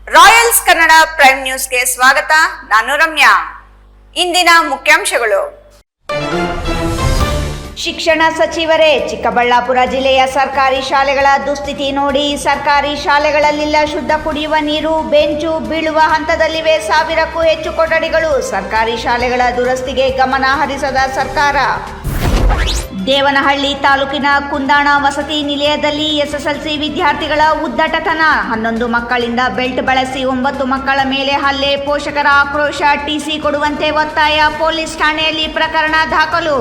Royals Kannada prime ನ್ಯೂಸ್ಗೆ ಸ್ವಾಗತ. ನಾನು ರಮ್ಯಾ. ಇಂದಿನ ಮುಖ್ಯಾಂಶಗಳು. ಶಿಕ್ಷಣ ಸಚಿವರೇ, ಚಿಕ್ಕಬಳ್ಳಾಪುರ ಜಿಲ್ಲೆಯ ಸರ್ಕಾರಿ ಶಾಲೆಗಳ ದುಸ್ಥಿತಿ ನೋಡಿ. ಸರ್ಕಾರಿ ಶಾಲೆಗಳಲ್ಲಿಲ್ಲ ಶುದ್ಧ ಕುಡಿಯುವ ನೀರು, ಬೆಂಚು ಬೀಳುವ ಹಂತದಲ್ಲಿವೆ. 1000ಕ್ಕೂ ಹೆಚ್ಚು ಕೊಠಡಿಗಳು. ಸರ್ಕಾರಿ ಶಾಲೆಗಳ ದುರಸ್ತಿಗೆ ಗಮನ ಹರಿಸದ ಸರ್ಕಾರ. ದೇವನಹಳ್ಳಿ ತಾಲೂಕಿನ ಕುಂದಾಣ ವಸತಿ ನಿಲಯದಲ್ಲಿ ಎಸ್ಎಸ್ಎಲ್ಸಿ ವಿದ್ಯಾರ್ಥಿಗಳ ಉದ್ದಟತನ. 11 ಮಕ್ಕಳಿಂದ ಬೆಲ್ಟ್ ಬಳಸಿ 9 ಮಕ್ಕಳ ಮೇಲೆ ಹಲ್ಲೆ. ಪೋಷಕರ ಆಕ್ರೋಶ. ಟಿಸಿ ಕೊಡುವಂತೆ ಒತ್ತಾಯ. ಪೊಲೀಸ್ ಠಾಣೆಯಲ್ಲಿ ಪ್ರಕರಣ ದಾಖಲು.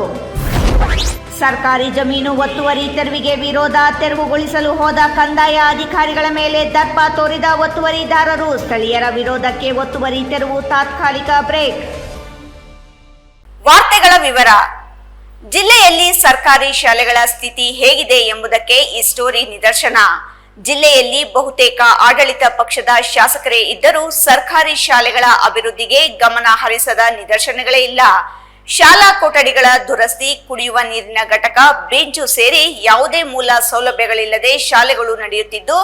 ಸರ್ಕಾರಿ ಜಮೀನು ಒತ್ತುವರಿ ತೆರವಿಗೆ ವಿರೋಧ. ತೆರವುಗೊಳಿಸಲು ಹೋದ ಕಂದಾಯ ಅಧಿಕಾರಿಗಳ ಮೇಲೆ ದರ್ಪ ತೋರಿದ ಒತ್ತುವರಿದಾರರು. ಸ್ಥಳೀಯರ ವಿರೋಧಕ್ಕೆ ಒತ್ತುವರಿ ತೆರವು ತಾತ್ಕಾಲಿಕ ಬ್ರೇಕ್. ವಾರ್ತೆಗಳ ವಿವರ. ಜಿಲ್ಲೆಯಲ್ಲಿ ಸರ್ಕಾರಿ ಶಾಲೆಗಳ ಸ್ಥಿತಿ ಹೇಗಿದೆ ಎಂಬುದಕ್ಕೆ ಈ ಸ್ಟೋರಿ ನಿದರ್ಶನ. ಜಿಲ್ಲೆಯಲ್ಲಿ ಬಹುತೇಕ ಆಡಳಿತ ಪಕ್ಷದ ಶಾಸಕರೇ ಇದ್ದರೂ ಸರ್ಕಾರಿ ಶಾಲೆಗಳ ಅಭಿವೃದ್ಧಿಗೆ ಗಮನ ಹರಿಸದ ನಿದರ್ಶನಗಳೇ ಇಲ್ಲ. ಶಾಲಾ ಕೊಠಡಿಗಳ ದುರಸ್ತಿ, ಕುಡಿಯುವ ನೀರಿನ ಘಟಕ, ಬೆಂಚು ಸೇರಿ ಯಾವುದೇ ಮೂಲ ಸೌಲಭ್ಯಗಳಿಲ್ಲದೆ ಶಾಲೆಗಳು ನಡೆಯುತ್ತಿದ್ದು,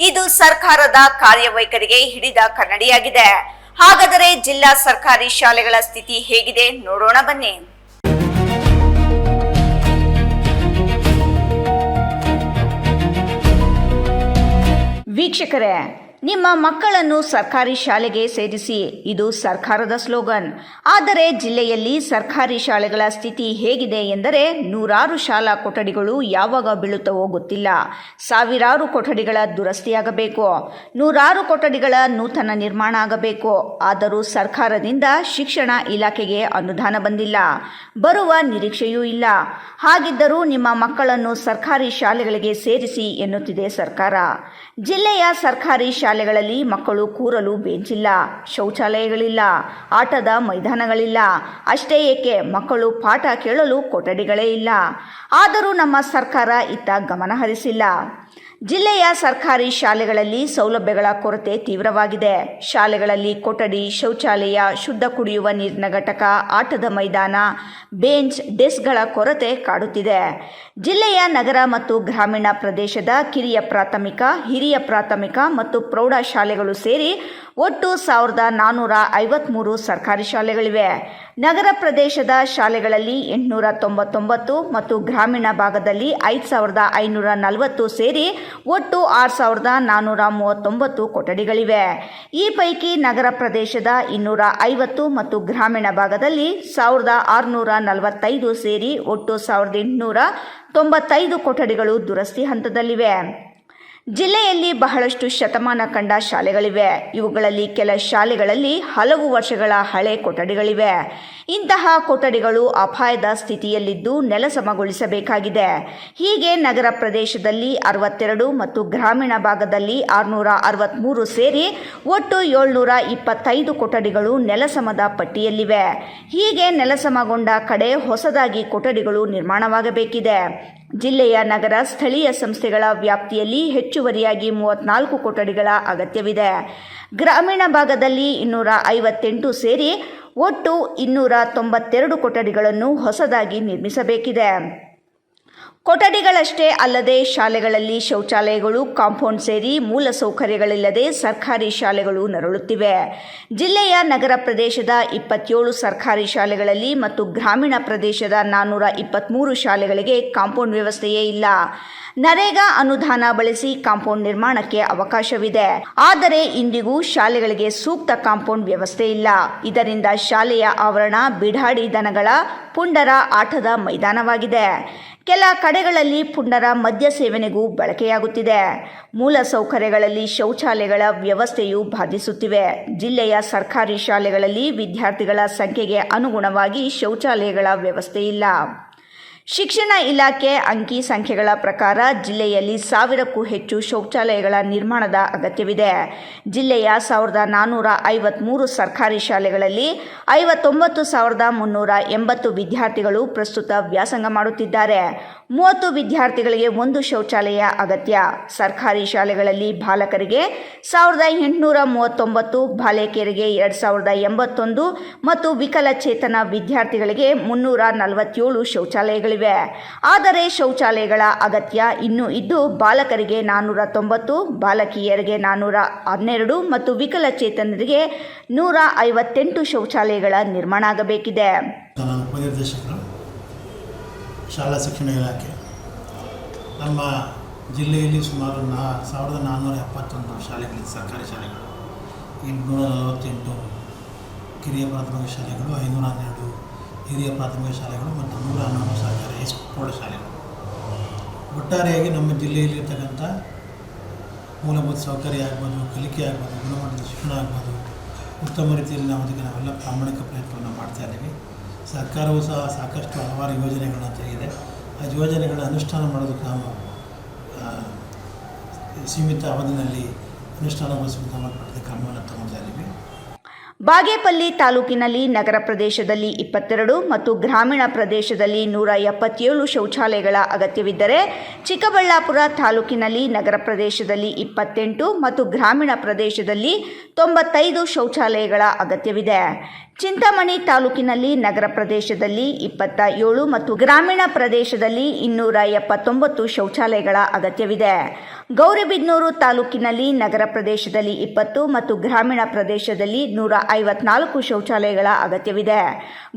ಇದು ಸರ್ಕಾರದ ಕಾರ್ಯವೈಖರಿಗೆ ಹಿಡಿದ ಕನ್ನಡಿಯಾಗಿದೆ. ಹಾಗಾದರೆ ಜಿಲ್ಲಾ ಸರ್ಕಾರಿ ಶಾಲೆಗಳ ಸ್ಥಿತಿ ಹೇಗಿದೆ ನೋಡೋಣ ಬನ್ನಿ. ವೀಕ್ಷಕರೇ, ನಿಮ್ಮ ಮಕ್ಕಳನ್ನು ಸರ್ಕಾರಿ ಶಾಲೆಗೆ ಸೇರಿಸಿ, ಇದು ಸರ್ಕಾರದ ಸ್ಲೋಗನ್. ಆದರೆ ಜಿಲ್ಲೆಯಲ್ಲಿ ಸರ್ಕಾರಿ ಶಾಲೆಗಳ ಸ್ಥಿತಿ ಹೇಗಿದೆ ಎಂದರೆ, ನೂರಾರು ಶಾಲಾ ಕೊಠಡಿಗಳು ಯಾವಾಗ ಬೀಳುತ್ತವೋ ಗೊತ್ತಿಲ್ಲ. ಸಾವಿರಾರು ಕೊಠಡಿಗಳ ದುರಸ್ತಿಯಾಗಬೇಕು, ನೂರಾರು ಕೊಠಡಿಗಳ ನೂತನ ನಿರ್ಮಾಣ ಆಗಬೇಕು. ಆದರೂ ಸರ್ಕಾರದಿಂದ ಶಿಕ್ಷಣ ಇಲಾಖೆಗೆ ಅನುದಾನ ಬಂದಿಲ್ಲ, ಬರುವ ನಿರೀಕ್ಷೆಯೂ ಇಲ್ಲ. ಹಾಗಿದ್ದರೂ ನಿಮ್ಮ ಮಕ್ಕಳನ್ನು ಸರ್ಕಾರಿ ಶಾಲೆಗಳಿಗೆ ಸೇರಿಸಿ ಎನ್ನುತ್ತಿದೆ ಸರ್ಕಾರ. ಜಿಲ್ಲೆಯ ಸರ್ಕಾರಿ ಶಾಲೆಗಳಲ್ಲಿ ಮಕ್ಕಳು ಕೂರಲು ಬೆಂಚಿಲ್ಲ, ಶೌಚಾಲಯಗಳಿಲ್ಲ, ಆಟದ ಮೈದಾನಗಳಿಲ್ಲ. ಅಷ್ಟೇ ಏಕೆ, ಮಕ್ಕಳು ಪಾಠ ಕೇಳಲು ಕೊಠಡಿಗಳೇ ಇಲ್ಲ. ಆದರೂ ನಮ್ಮ ಸರ್ಕಾರ ಇತ್ತ ಗಮನ ಹರಿಸಿಲ್ಲ. ಜಿಲ್ಲೆಯ ಸರ್ಕಾರಿ ಶಾಲೆಗಳಲ್ಲಿ ಸೌಲಭ್ಯಗಳ ಕೊರತೆ ತೀವ್ರವಾಗಿದೆ. ಶಾಲೆಗಳಲ್ಲಿ ಕೊಠಡಿ, ಶೌಚಾಲಯ, ಶುದ್ಧ ಕುಡಿಯುವ ನೀರಿನ ಘಟಕ, ಆಟದ ಮೈದಾನ, ಬೆಂಚ್, ಡೆಸ್ಕ್ಗಳ ಕೊರತೆ ಕಾಡುತ್ತಿದೆ. ಜಿಲ್ಲೆಯ ನಗರ ಮತ್ತು ಗ್ರಾಮೀಣ ಪ್ರದೇಶದ ಕಿರಿಯ ಪ್ರಾಥಮಿಕ, ಹಿರಿಯ ಪ್ರಾಥಮಿಕ ಮತ್ತು ಪ್ರೌಢ ಶಾಲೆಗಳು ಸೇರಿ ಒಟ್ಟು 1453 ಸರ್ಕಾರಿ ಶಾಲೆಗಳಿವೆ. ನಗರ ಪ್ರದೇಶದ ಶಾಲೆಗಳಲ್ಲಿ 899 ಮತ್ತು ಗ್ರಾಮೀಣ ಭಾಗದಲ್ಲಿ 5540 ಸೇರಿ ಒಟ್ಟು 6439 ಕೊಠಡಿಗಳಿವೆ. ಈ ಪೈಕಿ ನಗರ ಪ್ರದೇಶದ 250 ಮತ್ತು ಗ್ರಾಮೀಣ ಭಾಗದಲ್ಲಿ 1645 ಸೇರಿ ಒಟ್ಟು 1895 ಕೊಠಡಿಗಳು ದುರಸ್ತಿ ಹಂತದಲ್ಲಿವೆ. ಜಿಲ್ಲೆಯಲ್ಲಿ ಬಹಳಷ್ಟು ಶತಮಾನ ಕಂಡ ಶಾಲೆಗಳಿವೆ. ಇವುಗಳಲ್ಲಿ ಕೆಲ ಶಾಲೆಗಳಲ್ಲಿ ಹಲವು ವರ್ಷಗಳ ಹಳೆ ಕೊಠಡಿಗಳಿವೆ. ಇಂತಹ ಕೊಠಡಿಗಳು ಅಪಾಯದ ಸ್ಥಿತಿಯಲ್ಲಿದ್ದು ನೆಲಸಮಗೊಳಿಸಬೇಕಾಗಿದೆ. ಹೀಗೆ ನಗರ ಪ್ರದೇಶದಲ್ಲಿ 62 ಮತ್ತು ಗ್ರಾಮೀಣ ಭಾಗದಲ್ಲಿ 663 ಸೇರಿ ಒಟ್ಟು 725 ಕೊಠಡಿಗಳು ನೆಲಸಮದ ಪಟ್ಟಿಯಲ್ಲಿವೆ. ಹೀಗೆ ನೆಲಸಮಗೊಂಡ ಕಡೆ ಹೊಸದಾಗಿ ಕೊಠಡಿಗಳು ನಿರ್ಮಾಣವಾಗಬೇಕಿದೆ. ಜಿಲ್ಲೆಯ ನಗರ ಸ್ಥಳೀಯ ಸಂಸ್ಥೆಗಳ ವ್ಯಾಪ್ತಿಯಲ್ಲಿ ಹೆಚ್ಚುವರಿಯಾಗಿ 34 ಕೊಠಡಿಗಳ ಅಗತ್ಯವಿದೆ. ಗ್ರಾಮೀಣ ಭಾಗದಲ್ಲಿ 258 ಸೇರಿ ಒಟ್ಟು 292 ಕೊಠಡಿಗಳನ್ನು ಹೊಸದಾಗಿ ನಿರ್ಮಿಸಬೇಕಿದೆ. ಕೊಠಡಿಗಳಷ್ಟೇ ಅಲ್ಲದೆ ಶಾಲೆಗಳಲ್ಲಿ ಶೌಚಾಲಯಗಳು, ಕಾಂಪೌಂಡ್ ಸೇರಿ ಮೂಲ ಸೌಕರ್ಯಗಳಿಲ್ಲದೆ ಸರ್ಕಾರಿ ಶಾಲೆಗಳು ನರಳುತ್ತಿವೆ. ಜಿಲ್ಲೆಯ ನಗರ ಪ್ರದೇಶದ 27 ಸರ್ಕಾರಿ ಶಾಲೆಗಳಲ್ಲಿ ಮತ್ತು ಗ್ರಾಮೀಣ ಪ್ರದೇಶದ 423 ಶಾಲೆಗಳಿಗೆ ಕಾಂಪೌಂಡ್ ವ್ಯವಸ್ಥೆಯೇ ಇಲ್ಲ. ನರೇಗಾ ಅನುದಾನ ಬಳಸಿ ಕಾಂಪೌಂಡ್ ನಿರ್ಮಾಣಕ್ಕೆ ಅವಕಾಶವಿದೆ. ಆದರೆ ಇಂದಿಗೂ ಶಾಲೆಗಳಿಗೆ ಸೂಕ್ತ ಕಾಂಪೌಂಡ್ ವ್ಯವಸ್ಥೆ ಇಲ್ಲ. ಇದರಿಂದ ಶಾಲೆಯ ಆವರಣ ಬಿಡಾಡಿ ದನಗಳ ಪುಂಡರ ಆಟದ ಮೈದಾನವಾಗಿದೆ. ಕೆಲ ಕಡೆಗಳಲ್ಲಿ ಪುಂಡರ ಮದ್ಯ ಸೇವನೆಗೂ ಬಳಕೆಯಾಗುತ್ತಿದೆ. ಮೂಲ ಸೌಕರ್ಯಗಳಲ್ಲಿ ಶೌಚಾಲಯಗಳ ವ್ಯವಸ್ಥೆಯು ಬಾಧಿಸುತ್ತಿವೆ. ಜಿಲ್ಲೆಯ ಸರ್ಕಾರಿ ಶಾಲೆಗಳಲ್ಲಿ ವಿದ್ಯಾರ್ಥಿಗಳ ಸಂಖ್ಯೆಗೆ ಅನುಗುಣವಾಗಿ ಶೌಚಾಲಯಗಳ ವ್ಯವಸ್ಥೆ ಇಲ್ಲ. ಶಿಕ್ಷಣ ಇಲಾಖೆ ಅಂಕಿ ಸಂಖ್ಯೆಗಳ ಪ್ರಕಾರ ಜಿಲ್ಲೆಯಲ್ಲಿ 1000ಕ್ಕೂ ಹೆಚ್ಚು ಶೌಚಾಲಯಗಳ ನಿರ್ಮಾಣದ ಅಗತ್ಯವಿದೆ. ಜಿಲ್ಲೆಯ 1453 ಸರ್ಕಾರಿ ಶಾಲೆಗಳಲ್ಲಿ 59,380 ವಿದ್ಯಾರ್ಥಿಗಳು ಪ್ರಸ್ತುತ ವ್ಯಾಸಂಗ ಮಾಡುತ್ತಿದ್ದಾರೆ. 30 ವಿದ್ಯಾರ್ಥಿಗಳಿಗೆ 1 ಶೌಚಾಲಯ ಅಗತ್ಯ. ಸರ್ಕಾರಿ ಶಾಲೆಗಳಲ್ಲಿ ಬಾಲಕರಿಗೆ 1839, ಬಾಲಕಿಯರಿಗೆ 2081 ಮತ್ತು ವಿಕಲಚೇತನ ವಿದ್ಯಾರ್ಥಿಗಳಿಗೆ 347 ಶೌಚಾಲಯಗಳಿವೆ. ಆದರೆ ಶೌಚಾಲಯಗಳ ಅಗತ್ಯ ಇನ್ನೂ ಇದ್ದು ಬಾಲಕರಿಗೆ 490, ಬಾಲಕಿಯರಿಗೆ 412 ಮತ್ತು ವಿಕಲಚೇತನರಿಗೆ 158 ಶೌಚಾಲಯಗಳ ನಿರ್ಮಾಣ ಆಗಬೇಕಿದೆ. ಶಾಲಾ ಶಿಕ್ಷಣ ಇಲಾಖೆ ನಮ್ಮ ಜಿಲ್ಲೆಯಲ್ಲಿ ಸುಮಾರು 1471 ಶಾಲೆಗಳಿವೆ. ಸರ್ಕಾರಿ ಶಾಲೆಗಳು 848 ಕಿರಿಯ ಪ್ರಾಥಮಿಕ ಶಾಲೆಗಳು, 512 ಹಿರಿಯ ಪ್ರಾಥಮಿಕ ಶಾಲೆಗಳು ಮತ್ತು 111 ಸರ್ಕಾರಿ ಪ್ರೌಢಶಾಲೆಗಳು. ಒಟ್ಟಾರೆಯಾಗಿ ನಮ್ಮ ಜಿಲ್ಲೆಯಲ್ಲಿರ್ತಕ್ಕಂಥ ಮೂಲಭೂತ ಸೌಕರ್ಯ ಆಗ್ಬೋದು, ಕಲಿಕೆ ಆಗ್ಬೋದು, ಗುಣಮಟ್ಟದ ಶಿಕ್ಷಣ ಆಗ್ಬೋದು, ಉತ್ತಮ ರೀತಿಯಲ್ಲಿ ನಾವೆಲ್ಲ ಪ್ರಾಮಾಣಿಕ ಪ್ರಯತ್ನವನ್ನು ಮಾಡ್ತಾಯಿದ್ದೀವಿ. ಸರ್ಕಾರವೂ ಸಹ ಸಾಕಷ್ಟು ಹಲವಾರು ಯೋಜನೆಗಳನ್ನ ತೆಗೆದಿದೆ. ಆ ಯೋಜನೆಗಳನ್ನ ಅನುಷ್ಠಾನ ಮಾಡೋದಕ್ಕೆ ನಾವು ಸೀಮಿತ ಅವಧಿಯಲ್ಲಿ ಅನುಷ್ಠಾನಗೊಳಿಸಲು ಸಂಬಂಧಪಟ್ಟ ಕ್ರಮವನ್ನು ತಗೊಳ್ತಾ ಇದ್ದೀವಿ. ಬಾಗೇಪಲ್ಲಿ ತಾಲೂಕಿನಲ್ಲಿ ನಗರ ಪ್ರದೇಶದಲ್ಲಿ 22 ಮತ್ತು ಗ್ರಾಮೀಣ ಪ್ರದೇಶದಲ್ಲಿ 177 ಶೌಚಾಲಯಗಳ ಅಗತ್ಯವಿದ್ದರೆ, ಚಿಕ್ಕಬಳ್ಳಾಪುರ ತಾಲೂಕಿನಲ್ಲಿ ನಗರ ಪ್ರದೇಶದಲ್ಲಿ 28 ಮತ್ತು ಗ್ರಾಮೀಣ ಪ್ರದೇಶದಲ್ಲಿ 95 ಶೌಚಾಲಯಗಳ ಅಗತ್ಯವಿದೆ. ಚಿಂತಾಮಣಿ ತಾಲೂಕಿನಲ್ಲಿ ನಗರ ಪ್ರದೇಶದಲ್ಲಿ 27 ಮತ್ತು ಗ್ರಾಮೀಣ ಪ್ರದೇಶದಲ್ಲಿ 279 ಶೌಚಾಲಯಗಳ ಅಗತ್ಯವಿದೆ. ಗೌರಿಬಿದನೂರು ತಾಲೂಕಿನಲ್ಲಿ ನಗರ ಪ್ರದೇಶದಲ್ಲಿ 20 ಮತ್ತು ಗ್ರಾಮೀಣ ಪ್ರದೇಶದಲ್ಲಿ 154 ಶೌಚಾಲಯಗಳ ಅಗತ್ಯವಿದೆ.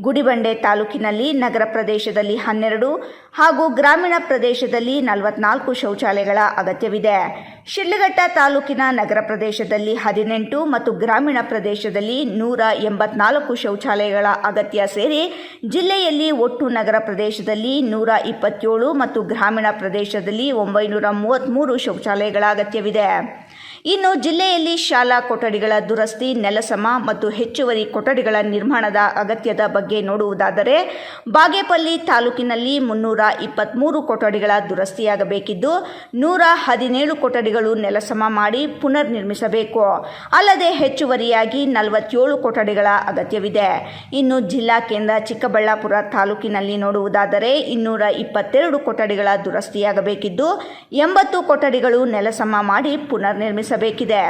ಗುಡಿಬಂಡೆ ತಾಲೂಕಿನಲ್ಲಿ ನಗರ ಪ್ರದೇಶದಲ್ಲಿ 12 ಹಾಗೂ ಗ್ರಾಮೀಣ ಪ್ರದೇಶದಲ್ಲಿ 44 ಶೌಚಾಲಯಗಳ ಅಗತ್ಯವಿದೆ. ಶಿಡ್ಲಘಟ್ಟ ತಾಲೂಕಿನ ನಗರ ಪ್ರದೇಶದಲ್ಲಿ 18 ಮತ್ತು ಗ್ರಾಮೀಣ ಪ್ರದೇಶದಲ್ಲಿ 184 ಶೌಚಾಲಯಗಳ ಅಗತ್ಯ ಸೇರಿ ಜಿಲ್ಲೆಯಲ್ಲಿ ಒಟ್ಟು ನಗರ ಪ್ರದೇಶದಲ್ಲಿ 127 ಮತ್ತು ಗ್ರಾಮೀಣ ಪ್ರದೇಶದಲ್ಲಿ 933 ಶೌಚಾಲಯಗಳ ಅಗತ್ಯವಿದೆ. ಇನ್ನು ಜಿಲ್ಲೆಯಲ್ಲಿ ಶಾಲಾ ಕೊಠಡಿಗಳ ದುರಸ್ತಿ, ನೆಲಸಮ ಮತ್ತು ಹೆಚ್ಚುವರಿ ಕೊಠಡಿಗಳ ನಿರ್ಮಾಣದ ಅಗತ್ಯದ ಬಗ್ಗೆ ನೋಡುವುದಾದರೆ, ಬಾಗೇಪಲ್ಲಿ ತಾಲೂಕಿನಲ್ಲಿ 323 ಕೊಠಡಿಗಳ ದುರಸ್ತಿಯಾಗಬೇಕಿದ್ದು 117 ಕೊಠಡಿಗಳು ನೆಲಸಮ ಮಾಡಿ ಪುನರ್ ನಿರ್ಮಿಸಬೇಕು. ಅಲ್ಲದೆ ಹೆಚ್ಚುವರಿಯಾಗಿ 47 ಕೊಠಡಿಗಳ ಅಗತ್ಯವಿದೆ. ಇನ್ನು ಜಿಲ್ಲಾ ಕೇಂದ್ರ ಚಿಕ್ಕಬಳ್ಳಾಪುರ ತಾಲೂಕಿನಲ್ಲಿ ನೋಡುವುದಾದರೆ 222 ಕೊಠಡಿಗಳ ದುರಸ್ತಿಯಾಗಬೇಕಿದ್ದು 80 ಕೊಠಡಿಗಳು ನೆಲಸಮ ಮಾಡಿ ಪುನರ್ ನಿರ್ಮಿಸಬೇಕಿದೆ.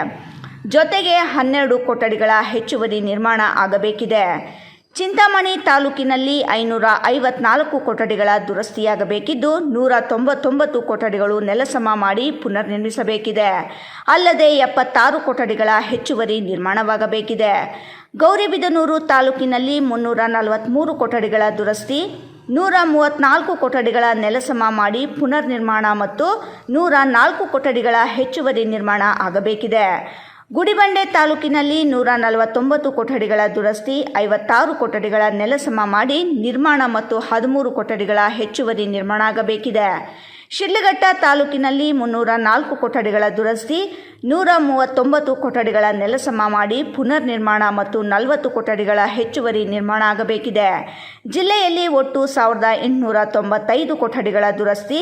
ಜೊತೆಗೆ 12 ಕೊಠಡಿಗಳ ಹೆಚ್ಚುವರಿ ನಿರ್ಮಾಣ ಆಗಬೇಕಿದೆ. ಚಿಂತಾಮಣಿ ತಾಲೂಕಿನಲ್ಲಿ 554 ಕೊಠಡಿಗಳ ದುರಸ್ತಿಯಾಗಬೇಕಿದ್ದು 199 ಕೊಠಡಿಗಳು ನೆಲಸಮ ಮಾಡಿ ಪುನರ್ ನಿರ್ಮಿಸಬೇಕಿದೆ. ಅಲ್ಲದೆ 76 ಕೊಠಡಿಗಳ ಹೆಚ್ಚುವರಿ ನಿರ್ಮಾಣವಾಗಬೇಕಿದೆ. ಗೌರಿಬಿದನೂರು ತಾಲೂಕಿನಲ್ಲಿ 343 ಕೊಠಡಿಗಳ ದುರಸ್ತಿ, 134 ಕೊಠಡಿಗಳ ನೆಲಸಮ ಮಾಡಿ ಪುನರ್ ನಿರ್ಮಾಣ ಮತ್ತು 104 ಕೊಠಡಿಗಳ ಹೆಚ್ಚುವರಿ ನಿರ್ಮಾಣ ಆಗಬೇಕಿದೆ. ಗುಡಿಬಂಡೆ ತಾಲೂಕಿನಲ್ಲಿ 149 ಕೊಠಡಿಗಳ ದುರಸ್ತಿ, 56 ಕೊಠಡಿಗಳ ನೆಲಸಮ ಮಾಡಿ ನಿರ್ಮಾಣ ಮತ್ತು 13 ಕೊಠಡಿಗಳ ಹೆಚ್ಚುವರಿ ನಿರ್ಮಾಣ ಆಗಬೇಕಿದೆ. ಶಿಡ್ಲಘಟ್ಟ ತಾಲೂಕಿನಲ್ಲಿ 304 ಕೊಠಡಿಗಳ ದುರಸ್ತಿ, 139 ಕೊಠಡಿಗಳ ನೆಲಸಮ ಮಾಡಿ ಪುನರ್ ನಿರ್ಮಾಣ ಮತ್ತು 40 ಕೊಠಡಿಗಳ ಹೆಚ್ಚುವರಿ ನಿರ್ಮಾಣ ಆಗಬೇಕಿದೆ. ಜಿಲ್ಲೆಯಲ್ಲಿ ಒಟ್ಟು 1895 ಕೊಠಡಿಗಳ ದುರಸ್ತಿ,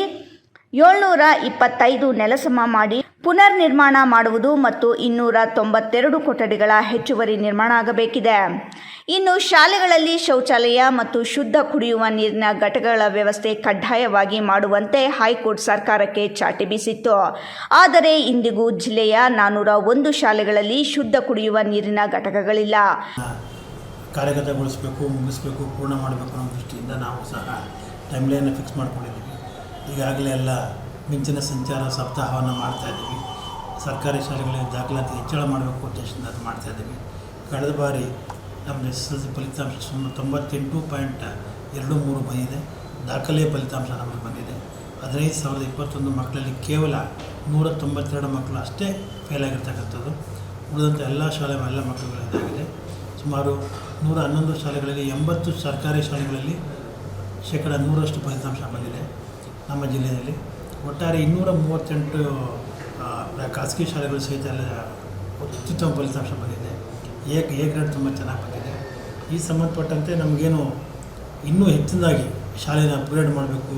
725 ನೆಲಸಮ ಮಾಡಿ ಪುನರ್ ನಿರ್ಮಾಣ ಮಾಡುವುದು ಮತ್ತು 292 ಕೊಠಡಿಗಳ ಹೆಚ್ಚುವರಿ ನಿರ್ಮಾಣ ಆಗಬೇಕಿದೆ. ಇನ್ನು ಶಾಲೆಗಳಲ್ಲಿ ಶೌಚಾಲಯ ಮತ್ತು ಶುದ್ಧ ಕುಡಿಯುವ ನೀರಿನ ಘಟಕಗಳ ವ್ಯವಸ್ಥೆ ಕಡ್ಡಾಯವಾಗಿ ಮಾಡುವಂತೆ ಹೈಕೋರ್ಟ್ ಸರ್ಕಾರಕ್ಕೆ ಚಾಟಿ ಬೀಸಿತ್ತು. ಆದರೆ ಇಂದಿಗೂ ಜಿಲ್ಲೆಯ 401 ಶಾಲೆಗಳಲ್ಲಿ ಶುದ್ಧ ಕುಡಿಯುವ ನೀರಿನ ಘಟಕಗಳಿಲ್ಲ. ಕಾರ್ಯಗತಗೊಳಿಸಬೇಕು, ಮುಗಿಸಬೇಕು, ಪೂರ್ಣ ಮಾಡಬೇಕು ಅನ್ನೋ ದೃಷ್ಟಿಯಿಂದ ನಾವು ಸಹ ಟೈಮ್ಲೈನ್ ಫಿಕ್ಸ್ ಮಾಡ್ಕೊಂಡಿದ್ದೀವಿ. ಈಗಾಗಲೇ ಎಲ್ಲ ಮಿಂಚಿನ ಸಂಚಾರ ಸಪ್ತಾಹವನ್ನು ಮಾಡ್ತಾಯಿದ್ದೀವಿ. ಸರ್ಕಾರಿ ಶಾಲೆಗಳಲ್ಲಿ ದಾಖಲಾತಿ ಹೆಚ್ಚಳ ಮಾಡಬೇಕು ಉದ್ದೇಶದಿಂದ ಅದು ಮಾಡ್ತಾಯಿದ್ದೀವಿ. ಕಳೆದ ಬಾರಿ ನಮ್ಮ SSLC ಫಲಿತಾಂಶ 98.23 ಬಂದಿದೆ. ದಾಖಲೆಯ ಫಲಿತಾಂಶ ನಮಗೆ ಬಂದಿದೆ. 15,021 ಮಕ್ಕಳಲ್ಲಿ ಕೇವಲ 192 ಮಕ್ಕಳು ಅಷ್ಟೇ ಫೇಲ್ ಆಗಿರ್ತಕ್ಕಂಥದ್ದು. ಉಳಿದಂಥ ಎಲ್ಲ ಮಕ್ಕಳುಗಳು ಇದಾಗಿದೆ. ಸುಮಾರು 111 ಶಾಲೆಗಳಲ್ಲಿ 80 ಸರ್ಕಾರಿ ಶಾಲೆಗಳಲ್ಲಿ 100% ಫಲಿತಾಂಶ ಬಂದಿದೆ ನಮ್ಮ ಜಿಲ್ಲೆಯಲ್ಲಿ. ಒಟ್ಟಾರೆ 238 ಖಾಸಗಿ ಶಾಲೆಗಳು ಸಹಿತ ಎಲ್ಲ ಅತ್ಯುತ್ತಮ ಫಲಿತಾಂಶ ಬಂದಿದೆ. ಎ ಗ್ರೇಡ್ ತುಂಬ ಚೆನ್ನಾಗಿ ಬಂದಿದೆ. ಈ ಸಂಬಂಧಪಟ್ಟಂತೆ ನಮಗೇನು ಇನ್ನೂ ಹೆಚ್ಚಿನದಾಗಿ ಶಾಲೆಯನ್ನು ಅಪ್ಗ್ರೇಡ್ ಮಾಡಬೇಕು,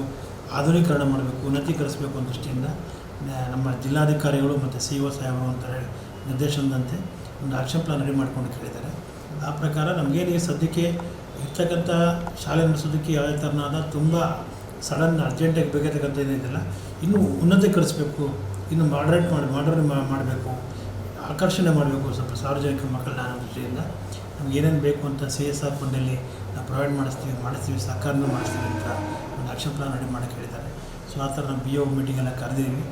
ಆಧುನೀಕರಣ ಮಾಡಬೇಕು, ಉನ್ನತೀಕರಿಸಬೇಕು ಅನ್ನೋ ದೃಷ್ಟಿಯಿಂದ ನಮ್ಮ ಜಿಲ್ಲಾಧಿಕಾರಿಗಳು ಮತ್ತು CO ಸಾಹೇಬರು ಅಂತಾರೆ ನಿರ್ದೇಶನದಂತೆ ಒಂದು ಆಕ್ಷನ್ ಪ್ಲಾನ್ ರೆಡಿ ಮಾಡ್ಕೊಂಡು ಕೇಳಿದ್ದಾರೆ. ಆ ಪ್ರಕಾರ ನಮಗೇನು ಈ ಸದ್ಯಕ್ಕೆ ಇರ್ತಕ್ಕಂಥ ಶಾಲೆ ನಡೆಸೋದಕ್ಕೆ ಯಾವುದೇ ಥರನಾದ ತುಂಬ ಸಡನ್ ಅರ್ಜೆಂಟಾಗಿ ಬೇಕಾಗತಕ್ಕಂಥ ಏನಿದೆಯಲ್ಲ ಇನ್ನೂ ಉನ್ನತೀಕರಿಸಬೇಕು, ಇನ್ನು ಮಾಡರ್ನ್ ಮಾಡಬೇಕು, ಆಕರ್ಷಣೆ ಮಾಡಬೇಕು. ಸ್ವಲ್ಪ ಸಾರ್ವಜನಿಕ ಮಕ್ಕಳನ್ನ ಅನ್ನೋ ದೃಷ್ಟಿಯಿಂದ ನಮ್ಗೆ ಏನೇನು ಬೇಕು ಅಂತ CSR ಫಂಡಲ್ಲಿ ನಾವು ಪ್ರೊವೈಡ್ ಮಾಡಿಸ್ತೀವಿ, ಸರ್ಕಾರನೂ ಮಾಡಿಸ್ತೀವಿ ಅಂತ ಒಂದು ಆಕ್ಷನ್ ಪ್ಲಾನ್ ರೆಡಿ ಮಾಡೋಕ್ಕೆ ಹೇಳಿದ್ದಾರೆ. ಸೊ ಆ ಥರ ನಾವು BO ಮೀಟಿಂಗೆಲ್ಲ ಕರೆದಿದ್ದೀವಿ.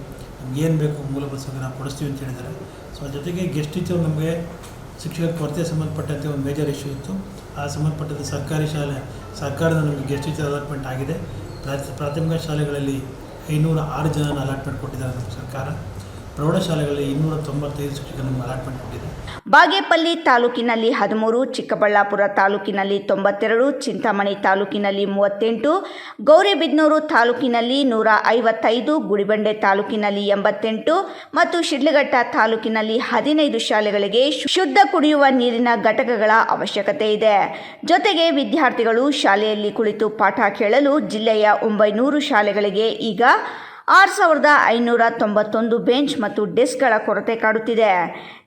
ನಮ್ಗೆ ಏನು ಬೇಕು ಮೂಲಭೂತ ಸೌಕರ್ಯ ನಾವು ಕೊಡಿಸ್ತೀವಿ ಅಂತ ಹೇಳಿದ್ದಾರೆ. ಸೊ ಅದ್ರ ಜೊತೆಗೆ ಗೆಸ್ಟ್ ಟೀಚರ್ ನಮಗೆ ಶಿಕ್ಷಕರ ಕೊರತೆ ಸಂಬಂಧಪಟ್ಟಂತೆ ಒಂದು ಮೇಜರ್ ಇಶ್ಯೂ ಇತ್ತು. ಆ ಸಂಬಂಧಪಟ್ಟಂತೆ ಸರ್ಕಾರದ ನಮಗೆ ಗೆಸ್ಟ್ ಟೀಚರ್ ಅಲಾಟ್ಮೆಂಟ್ ಆಗಿದೆ. ಪ್ರಾಥಮಿಕ ಶಾಲೆಗಳಲ್ಲಿ 506 ಜನನ ಅಲಾಟ್ಮೆಂಟ್ ಕೊಟ್ಟಿದ್ದಾರೆ ನಮ್ಮ ಸರ್ಕಾರ. ಪ್ರೌಢಶಾಲೆಗಳಲ್ಲಿ 295 ಶಿಕ್ಷಕರನ್ನು ಅಲಾಟ್ಮೆಂಟ್ ಕೊಟ್ಟಿದೆ. ಬಾಗೇಪಲ್ಲಿ ತಾಲೂಕಿನಲ್ಲಿ 13, ಚಿಕ್ಕಬಳ್ಳಾಪುರ ತಾಲೂಕಿನಲ್ಲಿ 92, ಚಿಂತಾಮಣಿ ತಾಲೂಕಿನಲ್ಲಿ 38, ಗೌರಿಬಿದನೂರು ತಾಲೂಕಿನಲ್ಲಿ 155, ಗುಡಿಬಂಡೆ ತಾಲೂಕಿನಲ್ಲಿ 88 ಮತ್ತು ಶಿಡ್ಲಘಟ್ಟ ತಾಲೂಕಿನಲ್ಲಿ 15 ಶಾಲೆಗಳಿಗೆ ಶುದ್ಧ ಕುಡಿಯುವ ನೀರಿನ ಘಟಕಗಳ ಅವಶ್ಯಕತೆ ಇದೆ. ಜೊತೆಗೆ ವಿದ್ಯಾರ್ಥಿಗಳು ಶಾಲೆಯಲ್ಲಿ ಕುಳಿತು ಪಾಠ ಕೇಳಲು ಜಿಲ್ಲೆಯ 900 ಶಾಲೆಗಳಿಗೆ ಈಗ 6591 ಬೆಂಚ್ ಮತ್ತು ಡೆಸ್ಕ್ಗಳ ಕೊರತೆ ಕಾಡುತ್ತಿದೆ.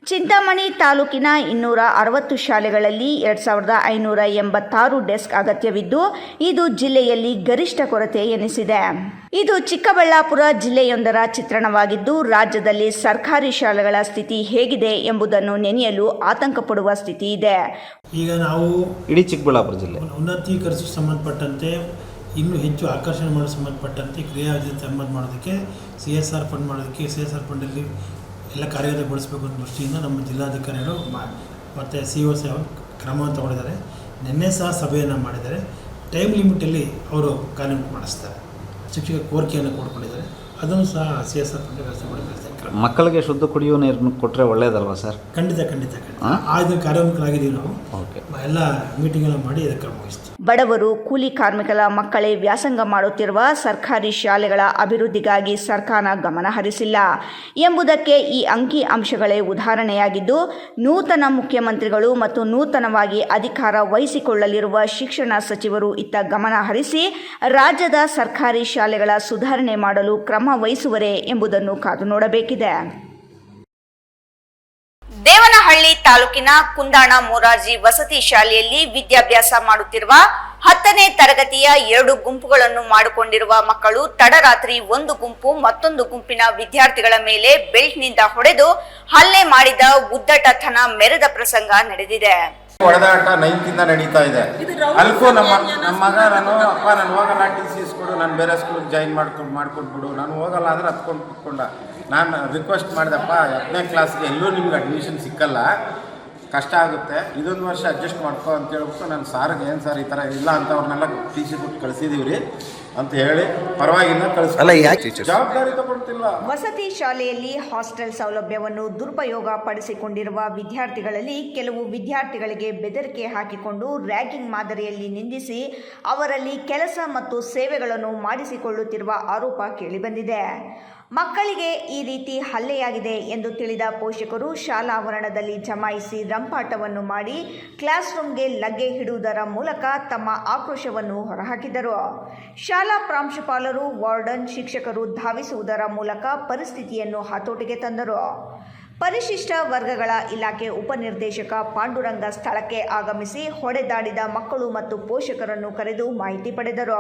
ಚಿಂತಾಮಣಿ ತಾಲೂಕಿನ 260 ಶಾಲೆಗಳಲ್ಲಿ 2586 ಡೆಸ್ಕ್ ಅಗತ್ಯವಿದ್ದು, ಇದು ಜಿಲ್ಲೆಯಲ್ಲಿ ಗರಿಷ್ಠ ಕೊರತೆ ಎನಿಸಿದೆ. ಇದು ಚಿಕ್ಕಬಳ್ಳಾಪುರ ಜಿಲ್ಲೆಯೊಂದರ ಚಿತ್ರಣವಾಗಿದ್ದು, ರಾಜ್ಯದಲ್ಲಿ ಸರ್ಕಾರಿ ಶಾಲೆಗಳ ಸ್ಥಿತಿ ಹೇಗಿದೆ ಎಂಬುದನ್ನು ನೆನೆಯಲು ಆತಂಕ ಪಡುವ ಸ್ಥಿತಿ ಇದೆ. ಈಗ ನಾವು ಇಡೀ ಚಿಕ್ಕಬಳ್ಳಾಪುರ ಜಿಲ್ಲೆ ಉನ್ನತೀಕರಿಸಲು ಸಂಬಂಧಪಟ್ಟಂತೆ ಇನ್ನೂ ಹೆಚ್ಚು ಆಕರ್ಷಣೆ ಮಾಡಲು ಸಂಬಂಧಪಟ್ಟಂತೆ ಕ್ರಿಯಾಯೋಜನೆ ಮಾಡೋದಕ್ಕೆ CSR ಫಂಡ್ ಮಾಡೋದಕ್ಕೆ CSR ಫಂಡಲ್ಲಿ ಎಲ್ಲ ಕಾರ್ಯಗತಗೊಳಿಸಬೇಕು ಅನ್ನೋ ದೃಷ್ಟಿಯಿಂದ ನಮ್ಮ ಜಿಲ್ಲಾಧಿಕಾರಿಗಳು ಮತ್ತು CO ಸಾಹೇಬರು ಕ್ರಮವನ್ನು ತಗೊಂಡಿದ್ದಾರೆ. ನಿನ್ನೆ ಸಹ ಸಭೆಯನ್ನು ಮಾಡಿದ್ದಾರೆ. ಟೈಮ್ ಲಿಮಿಟಲ್ಲಿ ಅವರು ಕಾರ್ಯ ಮಾಡಿಸ್ತಾರೆ. ಶಿಕ್ಷಕ ಕೋರಿಕೆಯನ್ನು ಕೊಡ್ಕೊಂಡಿದ್ದಾರೆ. ಅದನ್ನು ಸಹ CSR ಫಂಡ್ ವ್ಯವಸ್ಥೆ ಮಾಡಬೇಕು. ಮಕ್ಕಳಿಗೆ ಶುದ್ಧ ಕುಡಿಯುವ ನೀರನ್ನು ಕೊಟ್ಟರೆ ಒಳ್ಳೆಯದಲ್ವಾ ಸರ್? ಖಂಡಿತ ಇದು ಕಾರ್ಯೋನ್ಮುಖರಾಗಿದ್ದೀವಿ ನಾವು. ಓಕೆ, ಎಲ್ಲ ಮೀಟಿಂಗ್ ಎಲ್ಲ ಮಾಡಿ ಇದಕ್ಕೆ ಕ್ರಮ ವಹಿಸ್ತೀವಿ. ಬಡವರು, ಕೂಲಿ ಕಾರ್ಮಿಕರ ಮಕ್ಕಳೇ ವ್ಯಾಸಂಗ ಮಾಡುತ್ತಿರುವ ಸರ್ಕಾರಿ ಶಾಲೆಗಳ ಅಭಿವೃದ್ಧಿಗಾಗಿ ಸರ್ಕಾರ ಗಮನ ಹರಿಸಿಲ್ಲ ಎಂಬುದಕ್ಕೆ ಈ ಅಂಕಿ ಅಂಶಗಳೇ ಉದಾಹರಣೆಯಾಗಿದ್ದು, ನೂತನ ಮುಖ್ಯಮಂತ್ರಿಗಳು ಮತ್ತು ನೂತನವಾಗಿ ಅಧಿಕಾರ ವಹಿಸಿಕೊಳ್ಳಲಿರುವ ಶಿಕ್ಷಣ ಸಚಿವರು ಇತ್ತ ಗಮನ ಹರಿಸಿ ರಾಜ್ಯದ ಸರ್ಕಾರಿ ಶಾಲೆಗಳ ಸುಧಾರಣೆ ಮಾಡಲು ಕ್ರಮ ವಹಿಸುವರೇ ಎಂಬುದನ್ನು ಕಾದು ನೋಡಬೇಕಿದೆ. ದೇವನಹಳ್ಳಿ ತಾಲೂಕಿನ ಕುಂದಾಣ ಮೊರಾರ್ಜಿ ವಸತಿ ಶಾಲೆಯಲ್ಲಿ ವಿದ್ಯಾಭ್ಯಾಸ ಮಾಡುತ್ತಿರುವ 10ನೇ ತರಗತಿಯ 2 ಗುಂಪುಗಳನ್ನು ಮಾಡಿಕೊಂಡಿರುವ ಮಕ್ಕಳು ತಡರಾತ್ರಿ ಒಂದು ಗುಂಪು ಮತ್ತೊಂದು ಗುಂಪಿನ ವಿದ್ಯಾರ್ಥಿಗಳ ಮೇಲೆ ಬೆಲ್ಟ್ನಿಂದ ಹೊಡೆದು ಹಲ್ಲೆ ಮಾಡಿದ ಉದ್ದಟತನ ಮೆರೆದ ಪ್ರಸಂಗ ನಡೆದಿದೆ. ಹೊಡೆದಾಟ 9th ಇಂದ ನಡೀತಾ ಇದೆ. ಅಲ್ಕೂ ನಮ್ಮ ಮಗ ನಾನು ಹೋಗಲ್ಲ, TC ಇಸ್ಕೊಡು, ನಾನು ಬೇರೆ ಸ್ಕೂಲಿಗೆ ಜಾಯಿನ್ ಮಾಡ್ಕೊಟ್ಬಿಡು, ನಾನು ಹೋಗಲ್ಲ ಅಂದರೆ ಹತ್ಕೊಂಡು ಕುತ್ಕೊಂಡ. ನಾನು ರಿಕ್ವೆಸ್ಟ್ ಮಾಡಿದಪ್ಪ 10ನೇ ಕ್ಲಾಸ್ಗೆ ಎಲ್ಲೂ ನಿಮ್ಗೆ ಅಡ್ಮಿಷನ್ ಸಿಕ್ಕಲ್ಲ, ಕಷ್ಟ ಆಗುತ್ತೆ, ಇದೊಂದು ವರ್ಷ ಅಡ್ಜಸ್ಟ್ ಮಾಡ್ಕೊ ಅಂತ ಹೇಳ್ಬಿಟ್ಟು ನಾನು ಸಾರಿಗೆ ಏನು ಸರ್ ಈ ಥರ ಇಲ್ಲ ಅಂತ ಅವ್ರನ್ನೆಲ್ಲ TC ಕೊಟ್ಟು ಕಳಿಸಿದೀವಿ ರೀ ಅಂತ ಹೇಳಿ ಪರವಾಗಿಲ್ಲ ಜವಾಬ್ದಾರಿ ತಗೊಳ್ತಿಲ್ಲ. ವಸತಿ ಶಾಲೆಯಲ್ಲಿ ಹಾಸ್ಟೆಲ್ ಸೌಲಭ್ಯವನ್ನು ದುರುಪಯೋಗ ಪಡಿಸಿಕೊಂಡಿರುವ ವಿದ್ಯಾರ್ಥಿಗಳಲ್ಲಿ ಕೆಲವು ವಿದ್ಯಾರ್ಥಿಗಳಿಗೆ ಬೆದರಿಕೆ ಹಾಕಿಕೊಂಡು ರ್ಯಾಗಿಂಗ್ ಮಾದರಿಯಲ್ಲಿ ನಿಂದಿಸಿ ಅವರಲ್ಲಿ ಕೆಲಸ ಮತ್ತು ಸೇವೆಗಳನ್ನು ಮಾಡಿಸಿಕೊಳ್ಳುತ್ತಿರುವ ಆರೋಪ ಕೇಳಿಬಂದಿದೆ. ಮಕ್ಕಳಿಗೆ ಈ ರೀತಿ ಹಲ್ಲೆಯಾಗಿದೆ ಎಂದು ತಿಳಿದ ಪೋಷಕರು ಶಾಲಾ ಆವರಣದಲ್ಲಿ ಜಮಾಯಿಸಿ ರಂಪಾಟವನ್ನು ಮಾಡಿ ಕ್ಲಾಸ್ ರೂಮ್ಗೆ ಲಗ್ಗೆ ಹಿಡುವುದರ ಮೂಲಕ ತಮ್ಮ ಆಕ್ರೋಶವನ್ನು ಹೊರಹಾಕಿದರು. ಶಾಲಾ ಪ್ರಾಂಶುಪಾಲರು, ವಾರ್ಡನ್, ಶಿಕ್ಷಕರು ಧಾವಿಸುವುದರ ಮೂಲಕ ಪರಿಸ್ಥಿತಿಯನ್ನು ಹತೋಟಿಗೆ ತಂದರು. ಪರಿಶಿಷ್ಟ ವರ್ಗಗಳ ಇಲಾಖೆ ಉಪನಿರ್ದೇಶಕ ಪಾಂಡುರಂಗ ಸ್ಥಳಕ್ಕೆ ಆಗಮಿಸಿ ಹೊಡೆದಾಡಿದ ಮಕ್ಕಳು ಮತ್ತು ಪೋಷಕರನ್ನು ಕರೆದು ಮಾಹಿತಿ ಪಡೆದರು.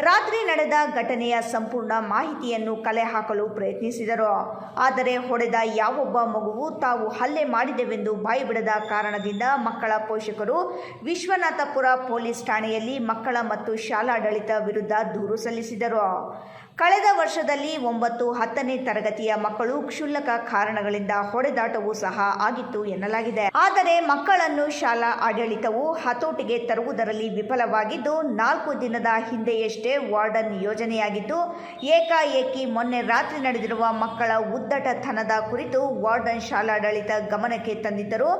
ರಾತ್ರಿ ನಡೆದ ಘಟನೆಯ ಸಂಪೂರ್ಣ ಮಾಹಿತಿಯನ್ನು ಕಲೆ ಹಾಕಲು ಪ್ರಯತ್ನಿಸಿದರು. ಆದರೆ ಹೊಡೆದ ಯಾವೊಬ್ಬ ಮಗುವು ತಾವು ಹಲ್ಲೆ ಮಾಡಿದೆವೆಂದು ಬಾಯಿಬಿಡದ ಕಾರಣದಿಂದ ಮಕ್ಕಳ ಪೋಷಕರು ವಿಶ್ವನಾಥಪುರ ಪೊಲೀಸ್ ಠಾಣೆಯಲ್ಲಿ ಮಕ್ಕಳ ಮತ್ತು ಶಾಲಾಡಳಿತ ವಿರುದ್ಧ ದೂರು ಸಲ್ಲಿಸಿದರು. ಕಳೆದ ವರ್ಷದಲ್ಲಿ 9, 10ನೇ ತರಗತಿಯ ಮಕ್ಕಳು ಕ್ಷುಲ್ಲಕ ಕಾರಣಗಳಿಂದ ಹೊಡೆದಾಟವೂ ಸಹ ಆಗಿತ್ತು ಎನ್ನಲಾಗಿದೆ. ಆದರೆ ಮಕ್ಕಳನ್ನು ಶಾಲಾ ಆಡಳಿತವು ಹತೋಟಿಗೆ ತರುವುದರಲ್ಲಿ ವಿಫಲವಾಗಿದ್ದು 4 ದಿನದ ಹಿಂದೆಯಷ್ಟೇ ವಾರ್ಡನ್ ಯೋಜನೆಯಾಗಿದ್ದು, ಏಕಾಏಕಿ ಮೊನ್ನೆ ರಾತ್ರಿ ನಡೆದಿರುವ ಮಕ್ಕಳ ಉದ್ದಟತನದ ಕುರಿತು ವಾರ್ಡನ್ ಶಾಲಾಡಳಿತ ಗಮನಕ್ಕೆ ತಂದಿದ್ದರು.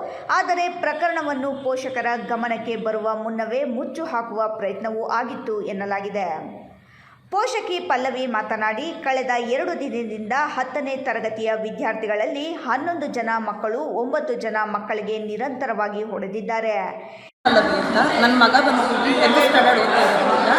ಆದರೆ ಪ್ರಕರಣವನ್ನು ಪೋಷಕರ ಗಮನಕ್ಕೆ ಬರುವ ಮುನ್ನವೇ ಮುಚ್ಚು ಹಾಕುವ ಪ್ರಯತ್ನವೂ ಆಗಿತ್ತು ಎನ್ನಲಾಗಿದೆ. ಪೋಷಕಿ ಪಲ್ಲವಿ ಮಾತನಾಡಿ, ಕಳೆದ 2 ದಿನದಿಂದ 10ನೇ ತರಗತಿಯ ವಿದ್ಯಾರ್ಥಿಗಳಲ್ಲಿ 11 ಜನ ಮಕ್ಕಳು 9 ಜನ ಮಕ್ಕಳಿಗೆ ನಿರಂತರವಾಗಿ ಹೊಡೆದಿದ್ದಾರೆ. ನನ್ನ ಮಗ ಬಂದು 10th ಸ್ಟ್ಯಾಂಡರ್ಡ್ ಓದ್ತಾ ಇರೋದ್ರಿಂದ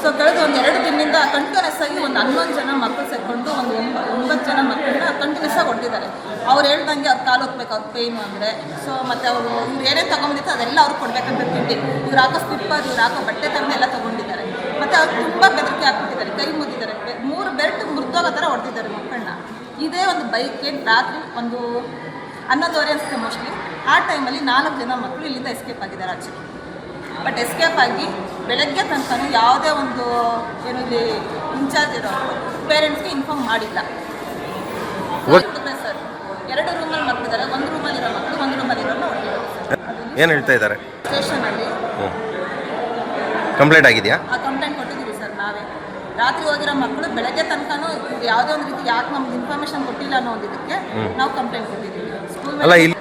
ಸೊ ಕಳೆದ 1-2 ದಿನದಿಂದ ಕಂಟಿನ್ಯೂಸ್ ಆಗಿ ಒಂದು 11 ಜನ ಮಕ್ಕಳು ಸೇರಿಕೊಂಡು ಒಂದು 9 ಜನ ಮಕ್ಕಳನ್ನ ಕಂಟಿನ್ಯೂಸ್ ಆಗಿ ಹೊಡೆದಿದ್ದಾರೆ. ಅವ್ರು ಹೇಳ್ದಂಗೆ ಅವ್ರು ಕಾಲು ಹೋಗ್ಬೇಕು, ಅವ್ರು ಪೇಯ್ನು ಅಂದರೆ ಸೊ ಮತ್ತು ಅವರು ಇವ್ರು ಏನೇನು ತೊಗೊಂಡಿತ್ತು ಅದೆಲ್ಲ ಅವ್ರು ಕೊಡಬೇಕಂತ ತಿಂಡಿ, ಇವ್ರು ಹಾಕೋ ಸ್ಲಿಪ್ಪರ್, ಇವ್ರು ಹಾಕೋ ಬಟ್ಟೆ ತಗೊಂಡು ಎಲ್ಲ ತೊಗೊಂಡಿದ್ದಾರೆ. ಮತ್ತು ಅವ್ರು ತುಂಬ ಬೆದರಿಕೆ ಹಾಕ್ಬಿಟ್ಟಿದ್ದಾರೆ, ಕೈ ಮುಗಿದ್ದಾರೆ, 3 ಬೆಲ್ಟ್ ಮುರಿದೋಗೋ ಥರ ಹೊಡೆದಿದ್ದಾರೆ ಮಕ್ಕಳನ್ನ. ಇದೇ ಒಂದು ಬೈಕ್ಗೆ ರಾತ್ರಿ ಒಂದು 11:30 ಅನಿಸುತ್ತೆ ಮೋಸ್ಟ್ಲಿ. ಆ ಟೈಮಲ್ಲಿ 4 ಜನ ಮಕ್ಕಳು ಇಲ್ಲಿಂದ ಎಸ್ಕೇಪ್ ಆಗಿದ್ದಾರೆ ಆಚೆ. ಬಟ್ ಎಸ್ಕೇಪ್ ಆಗಿ ಬೆಳಗ್ಗೆ ತನಕ ಯಾವುದೇ ಒಂದು ಏನು ಇಲ್ಲಿ ಇನ್ಚಾರ್ಜ್ ಇರೋರು ಪೇರೆಂಟ್ಸ್ಗೆ ಇನ್ಫಾರ್ಮ್ ಮಾಡಿಲ್ಲ ಸರ್. 2 ರೂಮಲ್ಲಿ ಮಕ್ಕಳಿದ್ದಾರೆ, 1 ರೂಮಲ್ಲಿ ಇರೋ ಮಕ್ಕಳು 1 ರೂಮಲ್ಲಿ ಇರೋರು ಹೊರಟಿದ್ದಾರೆ ಸರ್. ಏನು ಹೇಳ್ತಾ ಇದ್ದಾರೆ? ಸ್ಟೇಷನಲ್ಲಿ ಕಂಪ್ಲೇಂಟ್ ಆಗಿದೆಯಾ? ಆ ಕಂಪ್ಲೇಂಟ್ ಕೊಟ್ಟಿದ್ದೀವಿ ಸರ್ ನಾವೇ. ರಾತ್ರಿ ಹೋಗಿರೋ ಮಕ್ಕಳು ಬೆಳಗ್ಗೆ ತನಕನೂ ಯಾವುದೇ ಒಂದು ರೀತಿ ಯಾಕೆ ನಮ್ಗೆ ಇನ್ಫಾರ್ಮೇಶನ್ ಕೊಟ್ಟಿಲ್ಲ ಅನ್ನೋ ಒಂದು ಇದಕ್ಕೆ ನಾವು ಕಂಪ್ಲೇಂಟ್ ಕೊಟ್ಟಿದ್ದೀವಿ. ಸ್ಕೂಲ್ ಅಲ್ಲ ಇಲ್ಲಿ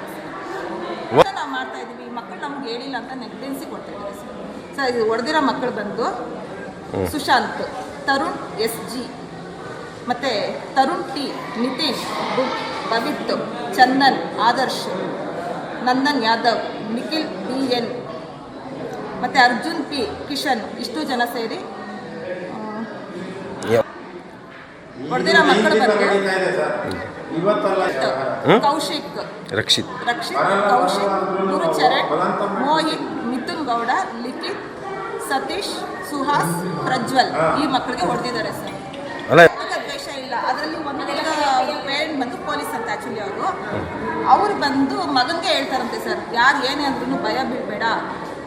ನಾವು ಮಾಡ್ತಾ ಇದ್ದೀವಿ, ಮಕ್ಕಳು ನಮ್ಗೆ ಹೇಳಿಲ್ಲ ಅಂತ ನೆಗ್ಲೆನ್ಸಿ ಕೊಡ್ತಿದ್ದೀವಿ ಸರ್. ಇದು ಹೊಡೆದಿರೋ ಮಕ್ಕಳು ಬಂದು ಸುಶಾಂತ್, ತರುಣ್ SG, ಮತ್ತು ತರುಣ್ T, ನಿತಿನ್, ಬಬಿತ್, ಚಂದನ್, ಆದರ್ಶ್, ನಂದನ್ ಯಾದವ್, ನಿಖಿಲ್ BN ಮತ್ತು ಅರ್ಜುನ್ P, ಕಿಶನ್, ಇಷ್ಟು ಜನ ಸೇರಿ ಹೊಡೆದಿರೋ ಮಕ್ಕಳು ಬಂದು ಕೌಶಿಕ್, ರಕ್ಷಿತ್, ಕೌಶಿಕ್, ಗುರುಚರಣ್, ಮೋಹಿತ್, ಮಿಥುನ್ ಗೌಡ, ಲಿಖಿತ್, ಸತೀಶ್, ಸುಹಾಸ್, ಪ್ರಜ್ವಲ್ ಈ ಮಕ್ಕಳಿಗೆ ಹೊಡೆದಿದ್ದಾರೆ ಸರ್. ಅಲ್ಲ ದ್ವೇಷ ಇಲ್ಲ. ಅದರಲ್ಲಿ ಒಂದು ಪೇರೆಂಟ್ ಬಂದು ಪೊಲೀಸ್ ಅಂತ ಆ್ಯಕ್ಚುಲಿ ಅವರು ಬಂದು ಮಗನಿಗೆ ಹೇಳ್ತಾರಂತೆ ಸರ್, ಯಾರು ಏನೇ ಅಂದ್ರೂ ಭಯ ಬೀಳಬೇಡ,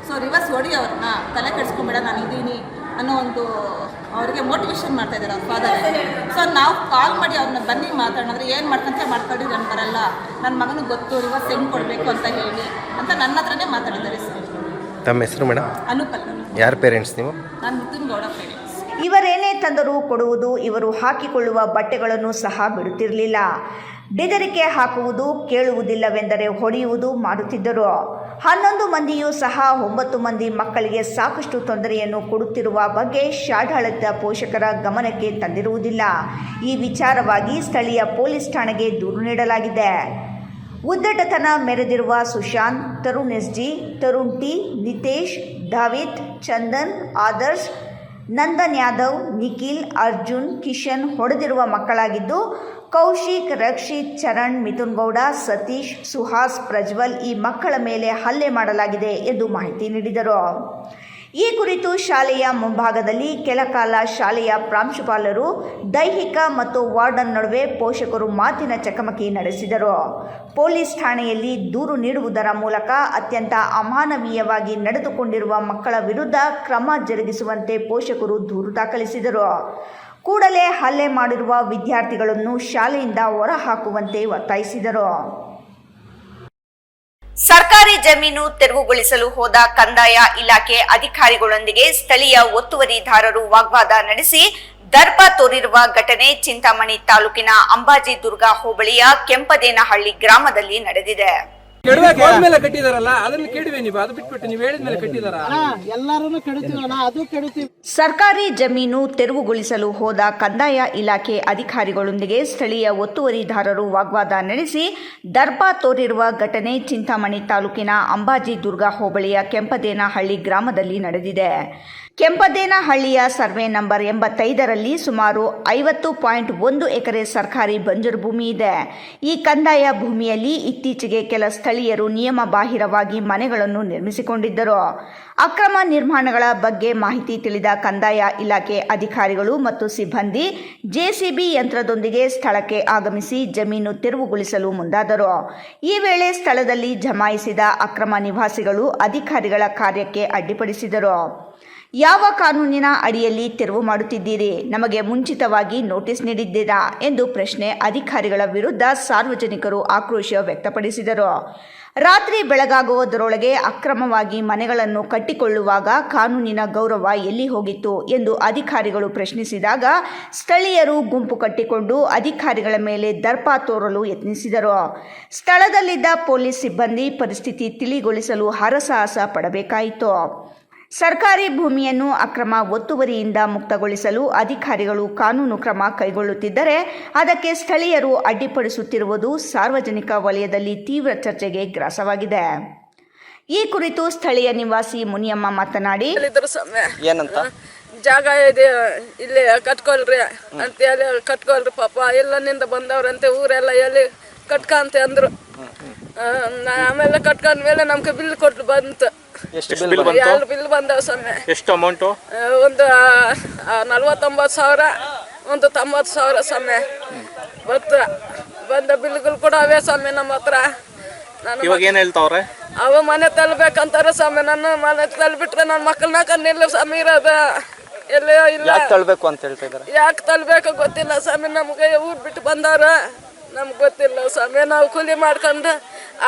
ಸೊ ರಿವರ್ಸ್ ಹೊಡಿ ಅವ್ರನ್ನ, ತಲೆ ಕೆಡಿಸ್ಕೊಂಬೇಡ, ನಾನು ಇದ್ದೀನಿ ಅನ್ನೋ ಒಂದು ಅವ್ರಿಗೆ ಮೋಟಿವೇಶನ್ ಮಾಡ್ತಾ ಇದ್ದಾರೆ ಅವ್ರ ಫಾದರ್. ಸೊ ನಾವು ಕಾಲ್ ಮಾಡಿ ಅವ್ರನ್ನ ಬನ್ನಿ ಮಾತಾಡಿದ್ರೆ ಏನು ಮಾಡ್ಕೊಂತ ಮಾಡ್ಕೊಳ್ಳಿ, ನಾನು ಬರಲ್ಲ, ನನ್ನ ಮಗನಿಗೆ ಗೊತ್ತು ರಿವರ್ಸ್ ಹೆಂಗೆ ಕೊಡಬೇಕು ಅಂತ ಹೇಳಿ ಅಂತ ನನ್ನ ಹತ್ರನೇ ಮಾತಾಡಿದ್ದಾರೆ ಸರ್. ತಮ್ಮ ಹೆಸರು ಮೇಡಮ್? ಅನುಪಲ್. ಯಾರ ಪೇರೆಂಟ್ಸ್ ನೀವು? ನಾನು ಮಿಥುನ್ ಗೌಡ ಪೇರೆಂಟ್ಸ್. ಇವರೇನೇ ತಂದರೂ ಕೊಡುವುದು, ಇವರು ಹಾಕಿಕೊಳ್ಳುವ ಬಟ್ಟೆಗಳನ್ನು ಸಹ ಬಿಡುತ್ತಿರಲಿಲ್ಲ. ಬೆದರಿಕೆ ಹಾಕುವುದು, ಕೇಳುವುದಿಲ್ಲವೆಂದರೆ ಹೊಡೆಯುವುದು ಮಾಡುತ್ತಿದ್ದರು. 11 ಮಂದಿಯೂ ಸಹ 9 ಮಂದಿ ಮಕ್ಕಳಿಗೆ ಸಾಕಷ್ಟು ತೊಂದರೆಯನ್ನು ಕೊಡುತ್ತಿರುವ ಬಗ್ಗೆ ಶಾಡಾಳದ ಪೋಷಕರ ಗಮನಕ್ಕೆ ತಂದಿರುವುದಿಲ್ಲ. ಈ ವಿಚಾರವಾಗಿ ಸ್ಥಳೀಯ ಪೊಲೀಸ್ ಠಾಣೆಗೆ ದೂರು ನೀಡಲಾಗಿದೆ. ಉದ್ದಟತನ ಮೆರೆದಿರುವ ಸುಶಾಂತ್, ತರುಣ್ SG, ತರುಣ್ T, ನಿತೇಶ್, ದಾವಿದ್, ಚಂದನ್, ಆದರ್ಶ್, ನಂದನ್ ಯಾದವ್, ನಿಖಿಲ್, ಅರ್ಜುನ್, ಕಿಶನ್ ಹೊಡೆದಿರುವ ಮಕ್ಕಳಾಗಿದ್ದು, ಕೌಶಿಕ್, ರಕ್ಷಿತ್, ಚರಣ್, ಮಿಥುನ್ ಗೌಡ, ಸತೀಶ್, ಸುಹಾಸ್, ಪ್ರಜ್ವಲ್ ಈ ಮಕ್ಕಳ ಮೇಲೆ ಹಲ್ಲೆ ಮಾಡಲಾಗಿದೆ ಎಂದು ಮಾಹಿತಿ ನೀಡಿದರು. ಈ ಕುರಿತು ಶಾಲೆಯ ಮುಂಭಾಗದಲ್ಲಿ ಕೆಲಕಾಲ ಶಾಲೆಯ ಪ್ರಾಂಶುಪಾಲರು, ದೈಹಿಕ ಮತ್ತು ವಾರ್ಡನ್ ನಡುವೆ ಪೋಷಕರು ಮಾತಿನ ಚಕಮಕಿ ನಡೆಸಿದರು. ಪೊಲೀಸ್ ಠಾಣೆಯಲ್ಲಿ ದೂರು ನೀಡುವುದರ ಮೂಲಕ ಅತ್ಯಂತ ಅಮಾನವೀಯವಾಗಿ ನಡೆದುಕೊಂಡಿರುವ ಮಕ್ಕಳ ವಿರುದ್ಧ ಕ್ರಮ ಜರುಗಿಸುವಂತೆ ಪೋಷಕರು ದೂರು ದಾಖಲಿಸಿದರು. ಕೂಡಲೇ ಹಲ್ಲೆ ಮಾಡಿರುವ ವಿದ್ಯಾರ್ಥಿಗಳನ್ನು ಶಾಲೆಯಿಂದ ಹೊರಹಾಕುವಂತೆ ಒತ್ತಾಯಿಸಿದರು. ಸರ್ಕಾರಿ ಜಮೀನು ತೆರವುಗೊಳಿಸಲು ಹೋದ ಕಂದಾಯ ಇಲಾಖೆ ಅಧಿಕಾರಿಗಳೊಂದಿಗೆ ಸ್ಥಳೀಯ ಒತ್ತುವರಿದಾರರು ವಾಗ್ವಾದ ನಡೆಸಿ ದರ್ಪ ತೋರಿರುವ ಘಟನೆ ಚಿಂತಾಮಣಿ ತಾಲೂಕಿನ ಅಂಬಾಜಿದುರ್ಗ ಹೋಬಳಿಯ ಕೆಂಪದೇನಹಳ್ಳಿ ಗ್ರಾಮದಲ್ಲಿ ನಡೆದಿದೆ. ಮೇಲೆ ಕಟ್ಟಿದಾರಲ್ಲ ಅದನ್ನ ಕೆಡವೆ ನೀವು, ಅದು ಬಿಟ್ಬಿಟ್ಟು ನೀವು ಹೇಳಿದ್ಮೇಲೆ ಕಟ್ಟಿದಾರ ಎಲ್ಲಾರನ್ನು ಕೆಡುತ್ತೀವಲ್ಲ, ಅದು ಕೆಡುತ್ತೀವಿ. ಸರ್ಕಾರಿ ಜಮೀನು ತೆರವುಗೊಳಿಸಲು ಹೋದ ಕಂದಾಯ ಇಲಾಖೆ ಅಧಿಕಾರಿಗಳೊಂದಿಗೆ ಸ್ಥಳೀಯ ಒತ್ತುವರಿದಾರರು ವಾಗ್ವಾದ ನಡೆಸಿ ದರ್ಪ ತೋರಿರುವ ಘಟನೆ ಚಿಂತಾಮಣಿ ತಾಲೂಕಿನ ಅಂಬಾಜಿದುರ್ಗ ಹೋಬಳಿಯ ಕೆಂಪದೇನಹಳ್ಳಿ ಗ್ರಾಮದಲ್ಲಿ ನಡೆದಿದೆ. ಕೆಂಪದೇನಹಳ್ಳಿಯ ಸರ್ವೆ ನಂಬರ್ 85ರಲ್ಲಿ ಸುಮಾರು 50.1 ಎಕರೆ ಸರ್ಕಾರಿ ಬಂಜರು ಭೂಮಿ ಇದೆ. ಈ ಕಂದಾಯ ಭೂಮಿಯಲ್ಲಿ ಇತ್ತೀಚೆಗೆ ಕೆಲ ಸ್ಥಳೀಯರು ನಿಯಮ ಬಾಹಿರವಾಗಿ ಮನೆಗಳನ್ನು ನಿರ್ಮಿಸಿಕೊಂಡಿದ್ದರು. ಅಕ್ರಮ ನಿರ್ಮಾಣಗಳ ಬಗ್ಗೆ ಮಾಹಿತಿ ತಿಳಿದ ಕಂದಾಯ ಇಲಾಖೆ ಅಧಿಕಾರಿಗಳು ಮತ್ತು ಸಿಬ್ಬಂದಿ JCB ಯಂತ್ರದೊಂದಿಗೆ ಸ್ಥಳಕ್ಕೆ ಆಗಮಿಸಿ ಜಮೀನು ತೆರವುಗೊಳಿಸಲು ಮುಂದಾದರು. ಈ ವೇಳೆ ಸ್ಥಳದಲ್ಲಿ ಜಮಾಯಿಸಿದ ಅಕ್ರಮ ನಿವಾಸಿಗಳು ಅಧಿಕಾರಿಗಳ ಕಾರ್ಯಕ್ಕೆ ಅಡ್ಡಿಪಡಿಸಿದರು. ಯಾವ ಕಾನೂನಿನ ಅಡಿಯಲ್ಲಿ ತೆರವು ಮಾಡುತ್ತಿದ್ದೀರಿ? ನಮಗೆ ಮುಂಚಿತವಾಗಿ ನೋಟಿಸ್ ನೀಡಿದ್ದೀರಾ ಎಂದು ಪ್ರಶ್ನೆ ಅಧಿಕಾರಿಗಳ ವಿರುದ್ಧ ಸಾರ್ವಜನಿಕರು ಆಕ್ರೋಶ ವ್ಯಕ್ತಪಡಿಸಿದರು. ರಾತ್ರಿ ಬೆಳಗಾಗುವುದರೊಳಗೆ ಅಕ್ರಮವಾಗಿ ಮನೆಗಳನ್ನು ಕಟ್ಟಿಕೊಳ್ಳುವಾಗ ಕಾನೂನಿನ ಗೌರವ ಎಲ್ಲಿ ಹೋಗಿತ್ತು ಎಂದು ಅಧಿಕಾರಿಗಳು ಪ್ರಶ್ನಿಸಿದಾಗ ಸ್ಥಳೀಯರು ಗುಂಪು ಕಟ್ಟಿಕೊಂಡು ಅಧಿಕಾರಿಗಳ ಮೇಲೆ ದರ್ಪ ತೋರಲು ಯತ್ನಿಸಿದರು. ಸ್ಥಳದಲ್ಲಿದ್ದ ಪೊಲೀಸ್ ಸಿಬ್ಬಂದಿ ಪರಿಸ್ಥಿತಿ ತಿಳಿಗೊಳಿಸಲು ಹರಸಾಹಸ ಪಡಬೇಕಾಯಿತು. ಸರ್ಕಾರಿ ಭೂಮಿಯನ್ನು ಅಕ್ರಮ ಒತ್ತುವರಿಯಿಂದ ಮುಕ್ತಗೊಳಿಸಲು ಅಧಿಕಾರಿಗಳು ಕಾನೂನು ಕ್ರಮ ಕೈಗೊಳ್ಳುತ್ತಿದ್ದರೆ ಅದಕ್ಕೆ ಸ್ಥಳೀಯರು ಅಡ್ಡಿಪಡಿಸುತ್ತಿರುವುದು ಸಾರ್ವಜನಿಕ ವಲಯದಲ್ಲಿ ತೀವ್ರ ಚರ್ಚೆಗೆ ಗ್ರಾಸವಾಗಿದೆ. ಈ ಕುರಿತು ಸ್ಥಳೀಯ ನಿವಾಸಿ ಮುನಿಯಮ್ಮ ಮಾತನಾಡಿ, ಏನಂತ ಜಾಗ ಇದೆ ಇಲ್ಲಿ ಕಟ್ಕೊಳ್ರಿ ಅಂತ ಹೇಳಿ ಕಟ್ಕೊಳ್ರಿ ಪಾಪ ಎಲ್ಲನಿಂದ ಬಂದವ್ರಂತೆ ಊರೆಲ್ಲ ಎಲ್ಲಿ ಕಟ್ಕಂತೆ ಅಂದ್ರು. ಆಮೇಲೆ ಕಟ್ಕೊಂಡ್ಮೇಲೆ ನಮ್ಗೆ ಬಿಲ್ ಕೊಟ್ಟು ಬಂತು. ಎಷ್ಟು ಬಿಲ್ ಬಂತು? 2 ಬಿಲ್ ಬಂದವು ಸ್ವಾಮಿ. ಎಷ್ಟು ಅಮೌಂಟು? ಒಂದು 49,000, ಒಂದು 90,000 ಸ್ವಾಮಿ. ಬಂದ ಬಿಲ್ಗಳು ಕೂಡ ಅವೇ ಸ್ವಾಮಿ ನಮ್ಮ ಹತ್ರ. ಇವಾಗ ಏನು ಹೇಳ್ತಾವ್ರೆ? ಅವ ಮನೆ ತಲ್ಬೇಕಂತಾರೆ ಸ್ವಾಮಿ. ನನ್ನ ಮನೆ ತಲ್ಬಿಟ್ರೆ ನನ್ನ ಮಕ್ಕಳನ್ನ ಕಣ್ಣಿಲ್ಲ ಸ್ವಾಮಿ ಇರೋದು. ಎಲ್ಲೇ ಇಲ್ಲ. ಯಾಕೆ ತಳ್ಬೇಕು ಅಂತ ಹೇಳ್ತಾ ಇದ್ದಾರೆ? ಯಾಕೆ ತಲ್ಬೇಕು ಗೊತ್ತಿಲ್ಲ ಸ್ವಾಮಿ. ನಮ್ಗೆ ಊರ್ ಬಿಟ್ಟು ಬಂದವ್ರ, ನಮ್ಗೆ ಗೊತ್ತಿಲ್ಲ ಸ್ವಾಮಿ. ನಾವು ಕೂಲಿ ಮಾಡ್ಕೊಂಡು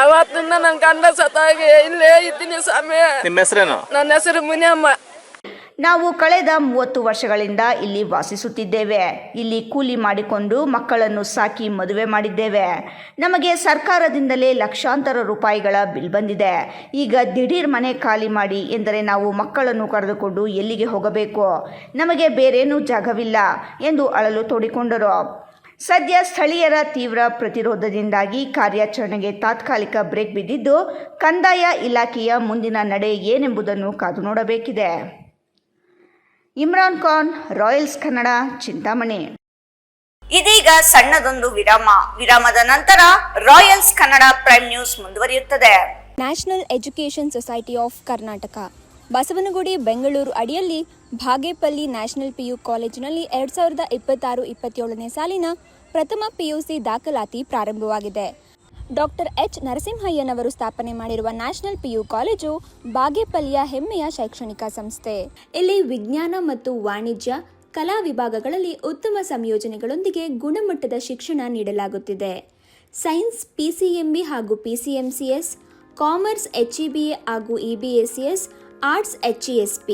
ಅವತ್ತಿಂದ ನನ್ನ ಗಂಡ ಸತ್ತಾಗಿ ಇಲ್ಲೇ ಇದ್ದೀನಿ ಸ್ವಾಮಿ. ನಿಮ್ಮ ಹೆಸರೇನು? ನನ್ನ ಹೆಸರು ಮುನಿಯಮ್ಮ. ನಾವು ಕಳೆದ 30 ವರ್ಷಗಳಿಂದ ಇಲ್ಲಿ ವಾಸಿಸುತ್ತಿದ್ದೇವೆ. ಇಲ್ಲಿ ಕೂಲಿ ಮಾಡಿಕೊಂಡು ಮಕ್ಕಳನ್ನು ಸಾಕಿ ಮದುವೆ ಮಾಡಿದ್ದೇವೆ. ನಮಗೆ ಸರ್ಕಾರದಿಂದಲೇ ಲಕ್ಷಾಂತರ ರೂಪಾಯಿಗಳ ಬಿಲ್ ಬಂದಿದೆ. ಈಗ ದಿಢೀರ್ ಮನೆ ಖಾಲಿ ಮಾಡಿ ಎಂದರೆ ನಾವು ಮಕ್ಕಳನ್ನು ಕರೆದುಕೊಂಡು ಎಲ್ಲಿಗೆ ಹೋಗಬೇಕು? ನಮಗೆ ಬೇರೇನೂ ಜಾಗವಿಲ್ಲ ಎಂದು ಅಳಲು ತೋಡಿಕೊಂಡರು. ಸದ್ಯ ಸ್ಥಳೀಯರ ತೀವ್ರ ಪ್ರತಿರೋಧದಿಂದಾಗಿ ಕಾರ್ಯಾಚರಣೆಗೆ ತಾತ್ಕಾಲಿಕ ಬ್ರೇಕ್ ಬಿದ್ದಿದ್ದು, ಕಂದಾಯ ಇಲಾಖೆಯ ಮುಂದಿನ ನಡೆ ಏನೆಂಬುದನ್ನು ಕಾದು ನೋಡಬೇಕಿದೆ. ಇಮ್ರಾನ್ ಖಾನ್, ರಾಯಲ್ಸ್ ಕನ್ನಡ, ಚಿಂತಾಮಣಿ. ಇದೀಗ ಸಣ್ಣದೊಂದು ವಿರಾಮದ ನಂತರ ರಾಯಲ್ಸ್ ಕನ್ನಡ ಪ್ರೈಮ್ ನ್ಯೂಸ್ ಮುಂದುವರಿಯುತ್ತದೆ. National education society of Karnataka Basavanagudi Bengaluru ಅಡಿಯಲ್ಲಿ ಭಾಗೇಪಲ್ಲಿ ನ್ಯಾಷನಲ್ PU ಕಾಲೇಜಿನಲ್ಲಿ 2026-27ನೇ ಸಾಲಿನ ಪ್ರಥಮ PUC ದಾಖಲಾತಿ ಪ್ರಾರಂಭವಾಗಿದೆ. Doctor H. ನರಸಿಂಹಯ್ಯನವರು ಸ್ಥಾಪನೆ ಮಾಡಿರುವ ನ್ಯಾಷನಲ್ PU ಕಾಲೇಜು ಬಾಗೇಪಲ್ಲಿಯ ಹೆಮ್ಮೆಯ ಶೈಕ್ಷಣಿಕ ಸಂಸ್ಥೆ. ಇಲ್ಲಿ ವಿಜ್ಞಾನ ಮತ್ತು ವಾಣಿಜ್ಯ, ಕಲಾ ವಿಭಾಗಗಳಲ್ಲಿ ಉತ್ತಮ ಸಂಯೋಜನೆಗಳೊಂದಿಗೆ ಗುಣಮಟ್ಟದ ಶಿಕ್ಷಣ ನೀಡಲಾಗುತ್ತಿದೆ. ಸೈನ್ಸ್ PCMB ಹಾಗೂ PCMCS, ಕಾಮರ್ಸ್ HEBA ಹಾಗೂ EBACS, ಆರ್ಟ್ಸ್ HESP,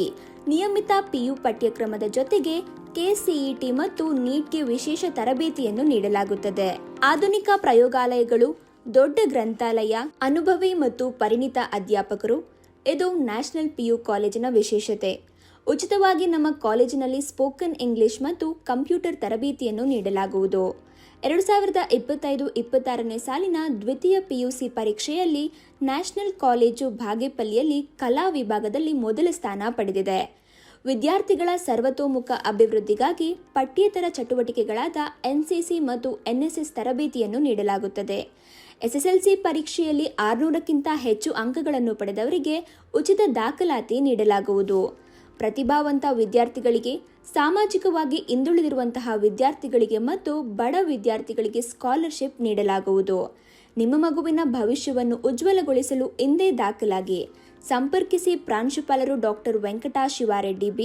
ನಿಯಮಿತ PU ಪಠ್ಯಕ್ರಮದ ಜೊತೆಗೆ KCET ಮತ್ತು ನೀಟ್ಗೆ ವಿಶೇಷ ತರಬೇತಿಯನ್ನು ನೀಡಲಾಗುತ್ತದೆ. ಆಧುನಿಕ ಪ್ರಯೋಗಾಲಯಗಳು, ದೊಡ್ಡ ಗ್ರಂಥಾಲಯ, ಅನುಭವಿ ಮತ್ತು ಪರಿಣಿತ ಅಧ್ಯಾಪಕರು ಇದು ನ್ಯಾಷನಲ್ PU ಕಾಲೇಜಿನ ವಿಶೇಷತೆ. ಉಚಿತವಾಗಿ ನಮ್ಮ ಕಾಲೇಜಿನಲ್ಲಿ ಸ್ಪೋಕನ್ ಇಂಗ್ಲಿಷ್ ಮತ್ತು ಕಂಪ್ಯೂಟರ್ ತರಬೇತಿಯನ್ನು ನೀಡಲಾಗುವುದು. 2025-26ನೇ ಸಾಲಿನ ದ್ವಿತೀಯ PUC ಪರೀಕ್ಷೆಯಲ್ಲಿ ನ್ಯಾಷನಲ್ ಕಾಲೇಜು ಬಾಗೇಪಲ್ಲಿಯಲ್ಲಿ ಕಲಾ ವಿಭಾಗದಲ್ಲಿ ಮೊದಲ ಸ್ಥಾನ ಪಡೆದಿದೆ. ವಿದ್ಯಾರ್ಥಿಗಳ ಸರ್ವತೋಮುಖ ಅಭಿವೃದ್ಧಿಗಾಗಿ ಪಠ್ಯೇತರ ಚಟುವಟಿಕೆಗಳಾದ NCC ಮತ್ತು NSS ತರಬೇತಿಯನ್ನು ನೀಡಲಾಗುತ್ತದೆ. SSLC ಪರೀಕ್ಷೆಯಲ್ಲಿ 600ಕ್ಕಿಂತ ಹೆಚ್ಚು ಅಂಕಗಳನ್ನು ಪಡೆದವರಿಗೆ ಉಚಿತ ದಾಖಲಾತಿ ನೀಡಲಾಗುವುದು. ಪ್ರತಿಭಾವಂತ ವಿದ್ಯಾರ್ಥಿಗಳಿಗೆ, ಸಾಮಾಜಿಕವಾಗಿ ಹಿಂದುಳಿದಿರುವಂತಹ ವಿದ್ಯಾರ್ಥಿಗಳಿಗೆ ಮತ್ತು ಬಡ ವಿದ್ಯಾರ್ಥಿಗಳಿಗೆ ಸ್ಕಾಲರ್ಶಿಪ್ ನೀಡಲಾಗುವುದು. ನಿಮ್ಮ ಮಗುವಿನ ಭವಿಷ್ಯವನ್ನು ಉಜ್ವಲಗೊಳಿಸಲು ಇಂದೇ ದಾಖಲಾಗಿ. ಸಂಪರ್ಕಿಸಿ ಪ್ರಾಂಶುಪಾಲರು doctor Venkata Shivareddy B.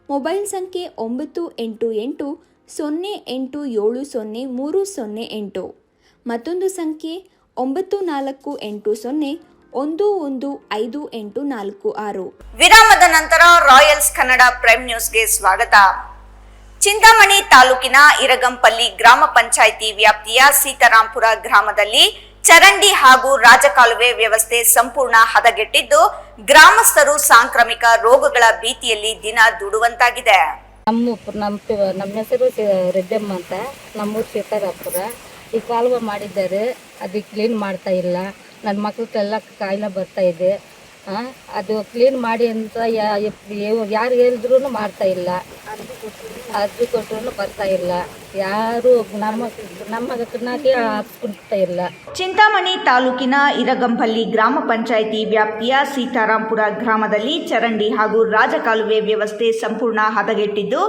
Mobile ಸಂಖ್ಯೆ 98870308. ಮತ್ತೊಂದು ಸಂಖ್ಯೆ 9480115846. ವಿರಾಮದ ನಂತರ ರಾಯಲ್ಸ್ ಕನ್ನಡ ಪ್ರೈಮ್ ನ್ಯೂಸ್ಗೆ ಸ್ವಾಗತ. ಚಿಂತಾಮಣಿ ತಾಲೂಕಿನ ಇರಗಂಪಲ್ಲಿ ಗ್ರಾಮ ಪಂಚಾಯಿತಿ ವ್ಯಾಪ್ತಿಯ ಸೀತಾರಾಂಪುರ ಗ್ರಾಮದಲ್ಲಿ ಚರಂಡಿ ಹಾಗೂ ರಾಜಕಾಲುವೆ ವ್ಯವಸ್ಥೆ ಸಂಪೂರ್ಣ ಹದಗೆಟ್ಟಿದ್ದು, ಗ್ರಾಮಸ್ಥರು ಸಾಂಕ್ರಾಮಿಕ ರೋಗಗಳ ಭೀತಿಯಲ್ಲಿ ದಿನ ದೂಡುವಂತಾಗಿದೆ. ನಮ್ಮ ಹೆಸರು ರೆಡ್ಡಮ್ಮ ಅಂತ, ನಮ್ಮೂರು ಸೀತಾರಾಂಪುರ. ಈ ಕಾಲುವೆ ಮಾಡಿದ್ದಾರೆ, ಅದು ಕ್ಲೀನ್ ಮಾಡ್ತಾ ಇಲ್ಲ. ನನ್ನ ಮಕ್ಕಳಿಗೆಲ್ಲ ಕಾಯಿಲೆ ಬರ್ತಾ ಇದೆ. ಅದು ಕ್ಲೀನ್ ಮಾಡಿ ಅಂತ ಯಾರು ಹೇಳಿದ್ರು ಮಾಡ್ತಾ ಇಲ್ಲ. ಅರ್ಜಿ ಕೊಟ್ಟರು ಬರ್ತಾ ಇಲ್ಲ. ಯಾರು ನಮ್ಮ ಕಣ್ಣಾಗೆ ಹಾಕ್ಸ್ಕೊಳ್ತಾ ಇಲ್ಲ. ಚಿಂತಾಮಣಿ ತಾಲೂಕಿನ ಇರಗಂಪಲ್ಲಿ ಗ್ರಾಮ ಪಂಚಾಯಿತಿ ವ್ಯಾಪ್ತಿಯ ಸೀತಾರಾಂಪುರ ಗ್ರಾಮದಲ್ಲಿ ಚರಂಡಿ ಹಾಗೂ ರಾಜಕಾಲುವೆ ವ್ಯವಸ್ಥೆ ಸಂಪೂರ್ಣ ಹದಗೆಟ್ಟಿದ್ದು,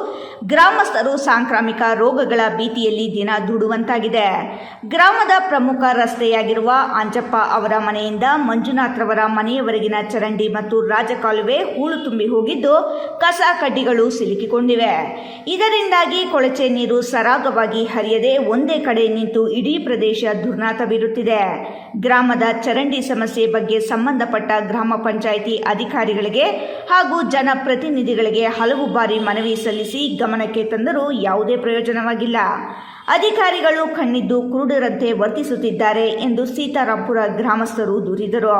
ಗ್ರಾಮಸ್ಥರು ಸಾಂಕ್ರಾಮಿಕ ರೋಗಗಳ ಭೀತಿಯಲ್ಲಿ ದಿನ ದೂಡುವಂತಾಗಿದೆ. ಗ್ರಾಮದ ಪ್ರಮುಖ ರಸ್ತೆಯಾಗಿರುವ ಅಂಜಪ್ಪ ಅವರ ಮನೆಯಿಂದ ಮಂಜುನಾಥ್ರವರ ಮನೆಯವರೆಗಿನ ಚರಂಡಿ ಮತ್ತು ರಾಜಕಾಲುವೆ ಹೂಳು ತುಂಬಿ ಹೋಗಿದ್ದು, ಕಸ ಕಡ್ಡಿಗಳು ಸಿಲುಕಿಕೊಂಡಿವೆ. ಇದರಿಂದಾಗಿ ಕೊಳಚೆ ನೀರು ಸರಾಗವಾಗಿ ಹರಿಯದೆ ಒಂದೇ ಕಡೆ ನಿಂತು ಇಡೀ ಪ್ರದೇಶ ದುರ್ನಾತ ಬೀರುತ್ತಿದೆ. ಗ್ರಾಮದ ಚರಂಡಿ ಸಮಸ್ಯೆ ಬಗ್ಗೆ ಸಂಬಂಧಪಟ್ಟ ಗ್ರಾಮ ಪಂಚಾಯಿತಿ ಅಧಿಕಾರಿಗಳಿಗೆ ಹಾಗೂ ಜನಪ್ರತಿನಿಧಿಗಳಿಗೆ ಹಲವು ಬಾರಿ ಮನವಿ ಸಲ್ಲಿಸಿ ಗಮನಕ್ಕೆ ತಂದರೂ ಯಾವುದೇ ಪ್ರಯೋಜನವಾಗಿಲ್ಲ. ಅಧಿಕಾರಿಗಳು ಕಣ್ಣಿದ್ದು ಕುರುಡರಂತೆ ವರ್ತಿಸುತ್ತಿದ್ದಾರೆ ಎಂದು ಸೀತಾರಾಂಪುರ ಗ್ರಾಮಸ್ಥರು ದೂರಿದರು.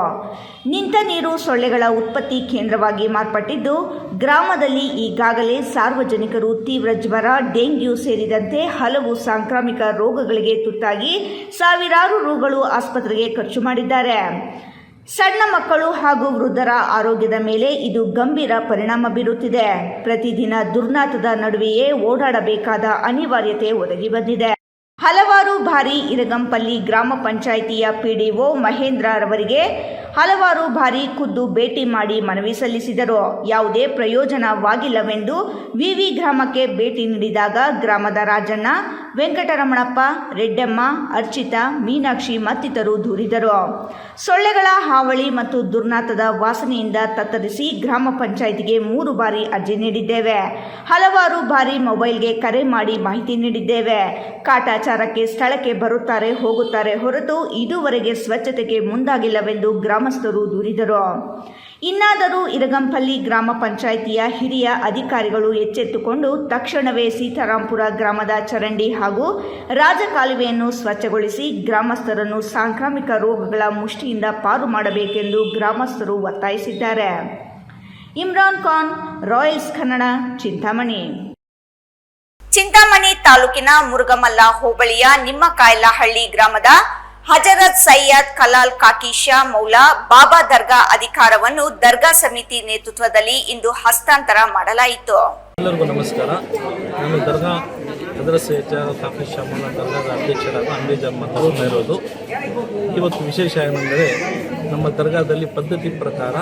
ನಿಂತ ನೀರು ಸೊಳ್ಳೆಗಳ ಉತ್ಪತ್ತಿ ಕೇಂದ್ರವಾಗಿ ಮಾರ್ಪಟ್ಟಿದ್ದು, ಗ್ರಾಮದಲ್ಲಿ ಈಗಾಗಲೇ ಸಾರ್ವಜನಿಕರು ತೀವ್ರ ಜ್ವರ, ಡೆಂಗ್ಯೂ ಸೇರಿದಂತೆ ಹಲವು ಸಾಂಕ್ರಾಮಿಕ ರೋಗಗಳಿಗೆ ತುತ್ತಾಗಿ ಸಾವಿರಾರು ರುಗಳು ಆಸ್ಪತ್ರೆಗೆ ಖರ್ಚು ಮಾಡಿದ್ದಾರೆ. ಸಣ್ಣ ಮಕ್ಕಳು ಹಾಗೂ ವೃದ್ಧರ ಆರೋಗ್ಯದ ಮೇಲೆ ಇದು ಗಂಭೀರ ಪರಿಣಾಮ ಬೀರುತ್ತಿದೆ. ಪ್ರತಿದಿನ ದುರ್ನಾತದ ನಡುವೆಯೇ ಓಡಾಡಬೇಕಾದ ಅನಿವಾರ್ಯತೆ ಒದಗಿ ಬಂದಿದೆ. ಹಲವಾರು ಬಾರಿ ಇರಗಂಪಲ್ಲಿ ಗ್ರಾಮ ಪಂಚಾಯಿತಿಯ PDO ಮಹೇಂದ್ರ ರವರಿಗೆ ಹಲವಾರು ಬಾರಿ ಖುದ್ದು ಭೇಟಿ ಮಾಡಿ ಮನವಿ ಸಲ್ಲಿಸಿದರು. ಯಾವುದೇ ಪ್ರಯೋಜನವಾಗಿಲ್ಲವೆಂದು ವಿವಿ ಗ್ರಾಮಕ್ಕೆ ಭೇಟಿ ನೀಡಿದಾಗ ಗ್ರಾಮದ ರಾಜಣ್ಣ, ವೆಂಕಟರಮಣಪ್ಪ, ರೆಡ್ಡಮ್ಮ, ಅರ್ಚಿತಾ, ಮೀನಾಕ್ಷಿ ಮತ್ತಿತರರು ದೂರಿದರು. ಸೊಳ್ಳೆಗಳ ಹಾವಳಿ ಮತ್ತು ದುರ್ನಾತದ ವಾಸನೆಯಿಂದ ತತ್ತರಿಸಿ ಗ್ರಾಮ ಪಂಚಾಯಿತಿಗೆ 3 ಬಾರಿ ಅರ್ಜಿ ನೀಡಿದ್ದೇವೆ. ಹಲವಾರು ಬಾರಿ ಮೊಬೈಲ್ಗೆ ಕರೆ ಮಾಡಿ ಮಾಹಿತಿ ನೀಡಿದ್ದೇವೆ. ಕಾಟಾಚಾರಕ್ಕೆ ಸ್ಥಳಕ್ಕೆ ಬರುತ್ತಾರೆ ಹೋಗುತ್ತಾರೆ ಹೊರತು ಇದುವರೆಗೆ ಸ್ವಚ್ಛತೆಗೆ ಮುಂದಾಗಿಲ್ಲವೆಂದು ಗ್ರಾಮಸ್ಥರು ದೂರಿದರು. ಇನ್ನಾದರೂ ಇರಗಂಪಲ್ಲಿ ಗ್ರಾಮ ಪಂಚಾಯಿತಿಯ ಹಿರಿಯ ಅಧಿಕಾರಿಗಳು ಎಚ್ಚೆತ್ತುಕೊಂಡು ತಕ್ಷಣವೇ ಸೀತಾರಾಂಪುರ ಗ್ರಾಮದ ಚರಂಡಿ ಹಾಗೂ ರಾಜಕಾಲುವೆಯನ್ನು ಸ್ವಚ್ಛಗೊಳಿಸಿ ಗ್ರಾಮಸ್ಥರನ್ನು ಸಾಂಕ್ರಾಮಿಕ ರೋಗಗಳ ಮುಷ್ಟಿಯಿಂದ ಪಾರು ಮಾಡಬೇಕೆಂದು ಗ್ರಾಮಸ್ಥರು ಒತ್ತಾಯಿಸಿದ್ದಾರೆ. ಇಮ್ರಾನ್ ಖಾನ್, ರಾಯಲ್ಸ್ ಕನ್ನಡ, ಚಿಂತಾಮಣಿ. ಚಿಂತಾಮಣಿ ತಾಲೂಕಿನ ಮುರುಗಮಲ್ಲ ಹೋಬಳಿಯ ನಿಮ್ಮಕಾಯಲಹಳ್ಳಿ ಗ್ರಾಮದ ಹಜರತ್ ಸೈಯದ್ ಕಲಾಲ್ ಕಾಕಿ ಶಾ ಮೌಲಾ ಬಾಬಾ ದರ್ಗಾ ಅಧಿಕಾರವನ್ನು ದರ್ಗಾ ಸಮಿತಿ ನೇತೃತ್ವದಲ್ಲಿ ಇಂದು ಹಸ್ತಾಂತರ ಮಾಡಲಾಯಿತು. ಎಲ್ಲರಿಗೂ ನಮಸ್ಕಾರ. ನಾನು ದರ್ಗಾ ಹಜರತ್ ಸೈಯದ್ ಕಾಕಿ ಶಾ ಮೌಲಾ ದರ್ಗಾದ ಅಧ್ಯಕ್ಷರಾದ ಅಂಬೇಜ್ ಅಹ್ಮದ್ ಇರೋದು. ಇವತ್ತು ವಿಶೇಷ ಏನೆಂದರೆ ನಮ್ಮ ದರ್ಗಾದಲ್ಲಿ ಪದ್ಧತಿ ಪ್ರಕಾರ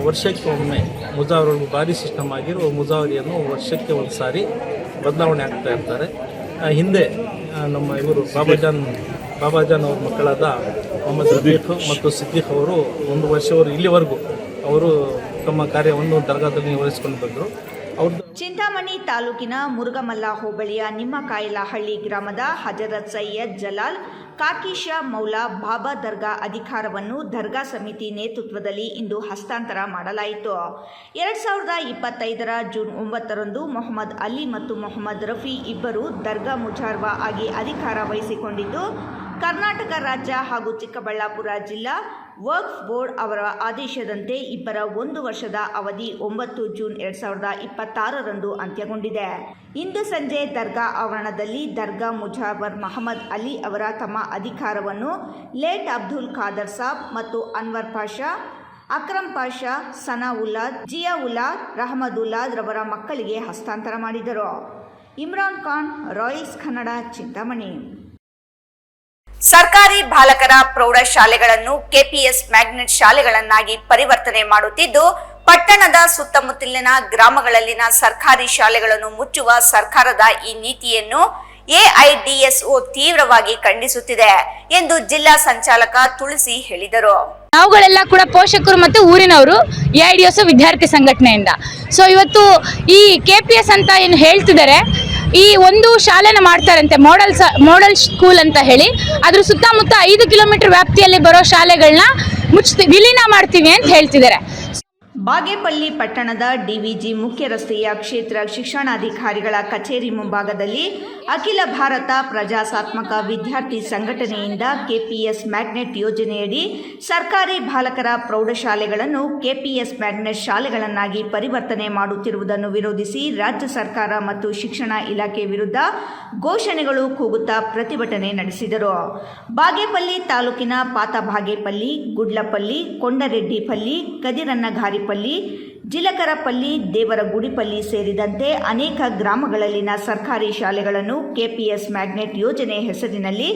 ವರ್ಷಕ್ಕೆ ಒಮ್ಮೆ ಮುಜಾವರಿಗಳು ಭಾರಿ ಸಿಸ್ಟಮ್ ಆಗಿರೋ ಮುಜಾವರಿಯನ್ನು ವರ್ಷಕ್ಕೆ ಒಂದು ಸಾರಿ ಬದಲಾವಣೆ ಆಗ್ತಾ ಇರ್ತಾರೆ. ಹಿಂದೆ ನಮ್ಮ ಇವರು ಬಾಬಾಜಾನ್ ಅವ್ರ ಮಕ್ಕಳಾದ ಮೊಹಮ್ಮದ್ ರಫೀಕ್ ಮತ್ತು ಸಿದ್ದೀಕ್ ಅವರು 1 ವರ್ಷವರು ಇಲ್ಲಿವರೆಗೂ ಅವರು ತಮ್ಮ ಕಾರ್ಯವನ್ನು ದರ್ಗಾದಲ್ಲಿ ನಿರ್ವಹಿಸಿಕೊಂಡು ಬಂದರು. ಚಿಂತಾಮಣಿ ತಾಲೂಕಿನ ಮುರುಗಮಲ್ಲ ಹೋಬಳಿಯ ನಿಮ್ಮಕಾಯಲಹಳ್ಳಿ ಗ್ರಾಮದ ಹಜರತ್ ಸೈಯದ್ ಜಲಾಲ್ ಕಾಕಿ ಶಾ ಮೌಲಾ ಬಾಬಾ ದರ್ಗಾ ಅಧಿಕಾರವನ್ನು ದರ್ಗಾ ಸಮಿತಿ ನೇತೃತ್ವದಲ್ಲಿ ಇಂದು ಹಸ್ತಾಂತರ ಮಾಡಲಾಯಿತು. 2025 ಜೂನ್ 9ರಂದು ಮೊಹಮ್ಮದ್ ಅಲಿ ಮತ್ತು ಮೊಹಮ್ಮದ್ ರಫಿ ಇಬ್ಬರು ದರ್ಗಾ ಮುಜಾರ್ವಾ ಆಗಿ ಅಧಿಕಾರ ವಹಿಸಿಕೊಂಡಿದ್ದು, ಕರ್ನಾಟಕ ರಾಜ್ಯ ಹಾಗೂ ಚಿಕ್ಕಬಳ್ಳಾಪುರ ಜಿಲ್ಲಾ ವಕ್ಫ್ ಬೋರ್ಡ್ ಅವರ ಆದೇಶದಂತೆ ಇಬ್ಬರ 1 ವರ್ಷದ ಅವಧಿ 9 ಜೂನ್ 2026ರಂದು ಅಂತ್ಯಗೊಂಡಿದೆ. ಇಂದು ಸಂಜೆ ದರ್ಗಾ ಆವರಣದಲ್ಲಿ ದರ್ಗಾ ಮುಜಾವರ್ ಮಹಮ್ಮದ್ ಅಲಿ ಅವರ ತಮ್ಮ ಅಧಿಕಾರವನ್ನು ಲೇಟ್ ಅಬ್ದುಲ್ ಖಾದರ್ ಸಾಬ್ ಮತ್ತು ಅನ್ವರ್ ಪಾಷಾ, ಅಕ್ರಮ್ ಪಾಷಾ, ಸನಾವುಲ್ಲಾ, ಜಿಯಾವುಲ್ಲಾ, ರಹಮದುಲ್ಲಾ ರವರ ಮಕ್ಕಳಿಗೆ ಹಸ್ತಾಂತರ ಮಾಡಿದರು. ಇಮ್ರಾನ್ ಖಾನ್, ರಾಯಲ್ಸ್ ಕನ್ನಡ, ಚಿಂತಾಮಣಿ. ಸರ್ಕಾರಿ ಬಾಲಕರ ಪ್ರೌಢಶಾಲೆಗಳನ್ನು ಕೆಪಿಎಸ್ ಮ್ಯಾಗ್ನೆಟ್ ಶಾಲೆಗಳನ್ನಾಗಿ ಪರಿವರ್ತನೆ ಮಾಡುತ್ತಿದ್ದು, ಪಟ್ಟಣದ ಸುತ್ತಮುತ್ತಲಿನ ಗ್ರಾಮಗಳಲ್ಲಿನ ಸರ್ಕಾರಿ ಶಾಲೆಗಳನ್ನು ಮುಚ್ಚುವ ಸರ್ಕಾರದ ಈ ನೀತಿಯನ್ನು ಎಐಡಿಎಸ್ಒ ತೀವ್ರವಾಗಿ ಖಂಡಿಸುತ್ತಿದೆ ಎಂದು ಜಿಲ್ಲಾ ಸಂಚಾಲಕ ತುಳಸಿ ಹೇಳಿದರು. ನಾವುಗಳೆಲ್ಲ ಕೂಡ ಪೋಷಕರು ಮತ್ತು ಊರಿನವರು ಎಐಡಿಎಸ್ಒ ವಿದ್ಯಾರ್ಥಿ ಸಂಘಟನೆಯಿಂದ ಇವತ್ತು ಈ ಕೆಪಿಎಸ್ ಅಂತ ಏನು ಹೇಳ್ತಿದ್ದಾರೆ, ಈ ಒಂದು ಶಾಲೆನ ಮಾಡ್ತಾರಂತೆ ಮಾಡೆಲ್ ಸ್ಕೂಲ್ ಅಂತ ಹೇಳಿ, ಅದ್ರ ಸುತ್ತಮುತ್ತ 5 ಕಿಲೋಮೀಟರ್ ವ್ಯಾಪ್ತಿಯಲ್ಲಿ ಬರೋ ಶಾಲೆಗಳನ್ನ ವಿಲೀನ ಮಾಡ್ತೀವಿ ಅಂತ ಹೇಳ್ತಿದ್ದಾರೆ. ಬಾಗೇಪಲ್ಲಿ ಪಟ್ಟಣದ ಡಿವಿಜಿ ಮುಖ್ಯ ರಸ್ತೆಯ ಕ್ಷೇತ್ರ ಶಿಕ್ಷಣಾಧಿಕಾರಿಗಳ ಕಚೇರಿ ಮುಂಭಾಗದಲ್ಲಿ ಅಖಿಲ ಭಾರತ ಪ್ರಜಾಸತ್ತಾತ್ಮಕ ವಿದ್ಯಾರ್ಥಿ ಸಂಘಟನೆಯಿಂದ ಕೆಪಿಎಸ್ ಮ್ಯಾಗ್ನೆಟ್ ಯೋಜನೆಯಡಿ ಸರ್ಕಾರಿ ಬಾಲಕರ ಪ್ರೌಢಶಾಲೆಗಳನ್ನು ಕೆಪಿಎಸ್ ಮ್ಯಾಗ್ನೆಟ್ ಶಾಲೆಗಳನ್ನಾಗಿ ಪರಿವರ್ತನೆ ಮಾಡುತ್ತಿರುವುದನ್ನು ವಿರೋಧಿಸಿ ರಾಜ್ಯ ಸರ್ಕಾರ ಮತ್ತು ಶಿಕ್ಷಣ ಇಲಾಖೆ ವಿರುದ್ಧ ಘೋಷಣೆಗಳು ಕೂಗುತ್ತಾ ಪ್ರತಿಭಟನೆ ನಡೆಸಿದರು. ಬಾಗೇಪಲ್ಲಿ ತಾಲೂಕಿನ ಪಾತಬಾಗೇಪಲ್ಲಿ, ಗುಡ್ಲಪಲ್ಲಿ, ಕೊಂಡರೆಡ್ಡಿಪಲ್ಲಿ, ಕದಿರನ್ನಘಾರಿಪಲ್ಲಿ, ಜಿಲಕರಪಲ್ಲಿ, ದೇವರಗುಡಿಪಲ್ಲಿ ಸೇರಿದಂತೆ ಅನೇಕ ಗ್ರಾಮಗಳಲ್ಲಿನ ಸರ್ಕಾರಿ ಶಾಲೆಗಳನ್ನು ಕೆಪಿಎಸ್ ಮ್ಯಾಗ್ನೆಟ್ ಯೋಜನೆ ಹೆಸರಿನಲ್ಲಿ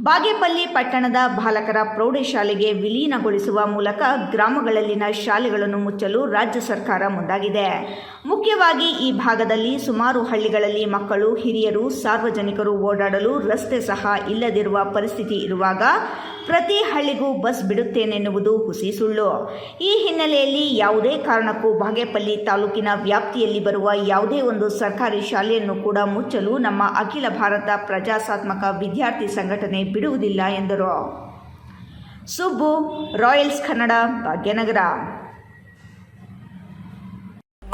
ಬಾಗೇಪಲ್ಲಿ ಪಟ್ಟಣದ ಬಾಲಕರ ಪ್ರೌಢಶಾಲೆಗೆ ವಿಲೀನಗೊಳಿಸುವ ಮೂಲಕ ಗ್ರಾಮಗಳಲ್ಲಿನ ಶಾಲೆಗಳನ್ನು ಮುಚ್ಚಲು ರಾಜ್ಯ ಸರ್ಕಾರ ಮುಂದಾಗಿದೆ. ಮುಖ್ಯವಾಗಿ ಈ ಭಾಗದಲ್ಲಿ ಸುಮಾರು ಹಳ್ಳಿಗಳಲ್ಲಿ ಮಕ್ಕಳು, ಹಿರಿಯರು, ಸಾರ್ವಜನಿಕರು ಓಡಾಡಲು ರಸ್ತೆ ಸಹ ಇಲ್ಲದಿರುವ ಪರಿಸ್ಥಿತಿ ಇರುವಾಗ ಪ್ರತಿ ಹಳ್ಳಿಗೂ ಬಸ್ ಬಿಡುತ್ತೇನೆನ್ನುವುದು ಹುಸಿ ಸುಳ್ಳು. ಈ ಹಿನ್ನೆಲೆಯಲ್ಲಿ ಯಾವುದೇ ಕಾರಣಕ್ಕೂ ಬಾಗೇಪಲ್ಲಿ ತಾಲೂಕಿನ ವ್ಯಾಪ್ತಿಯಲ್ಲಿ ಬರುವ ಯಾವುದೇ ಒಂದು ಸರ್ಕಾರಿ ಶಾಲೆಯನ್ನು ಕೂಡ ಮುಚ್ಚಲು ನಮ್ಮ ಅಖಿಲ ಭಾರತ ಪ್ರಜಾಸತ್ತಾತ್ಮಕ ವಿದ್ಯಾರ್ಥಿ ಸಂಘಟನೆ ಬಿಡುವುದಿಲ್ಲ ಎಂದರು. ಸುಬ್ಬು, ರಾಯಲ್ಸ್ ಕನ್ನಡ, ಭಾಗ್ಯನಗರ.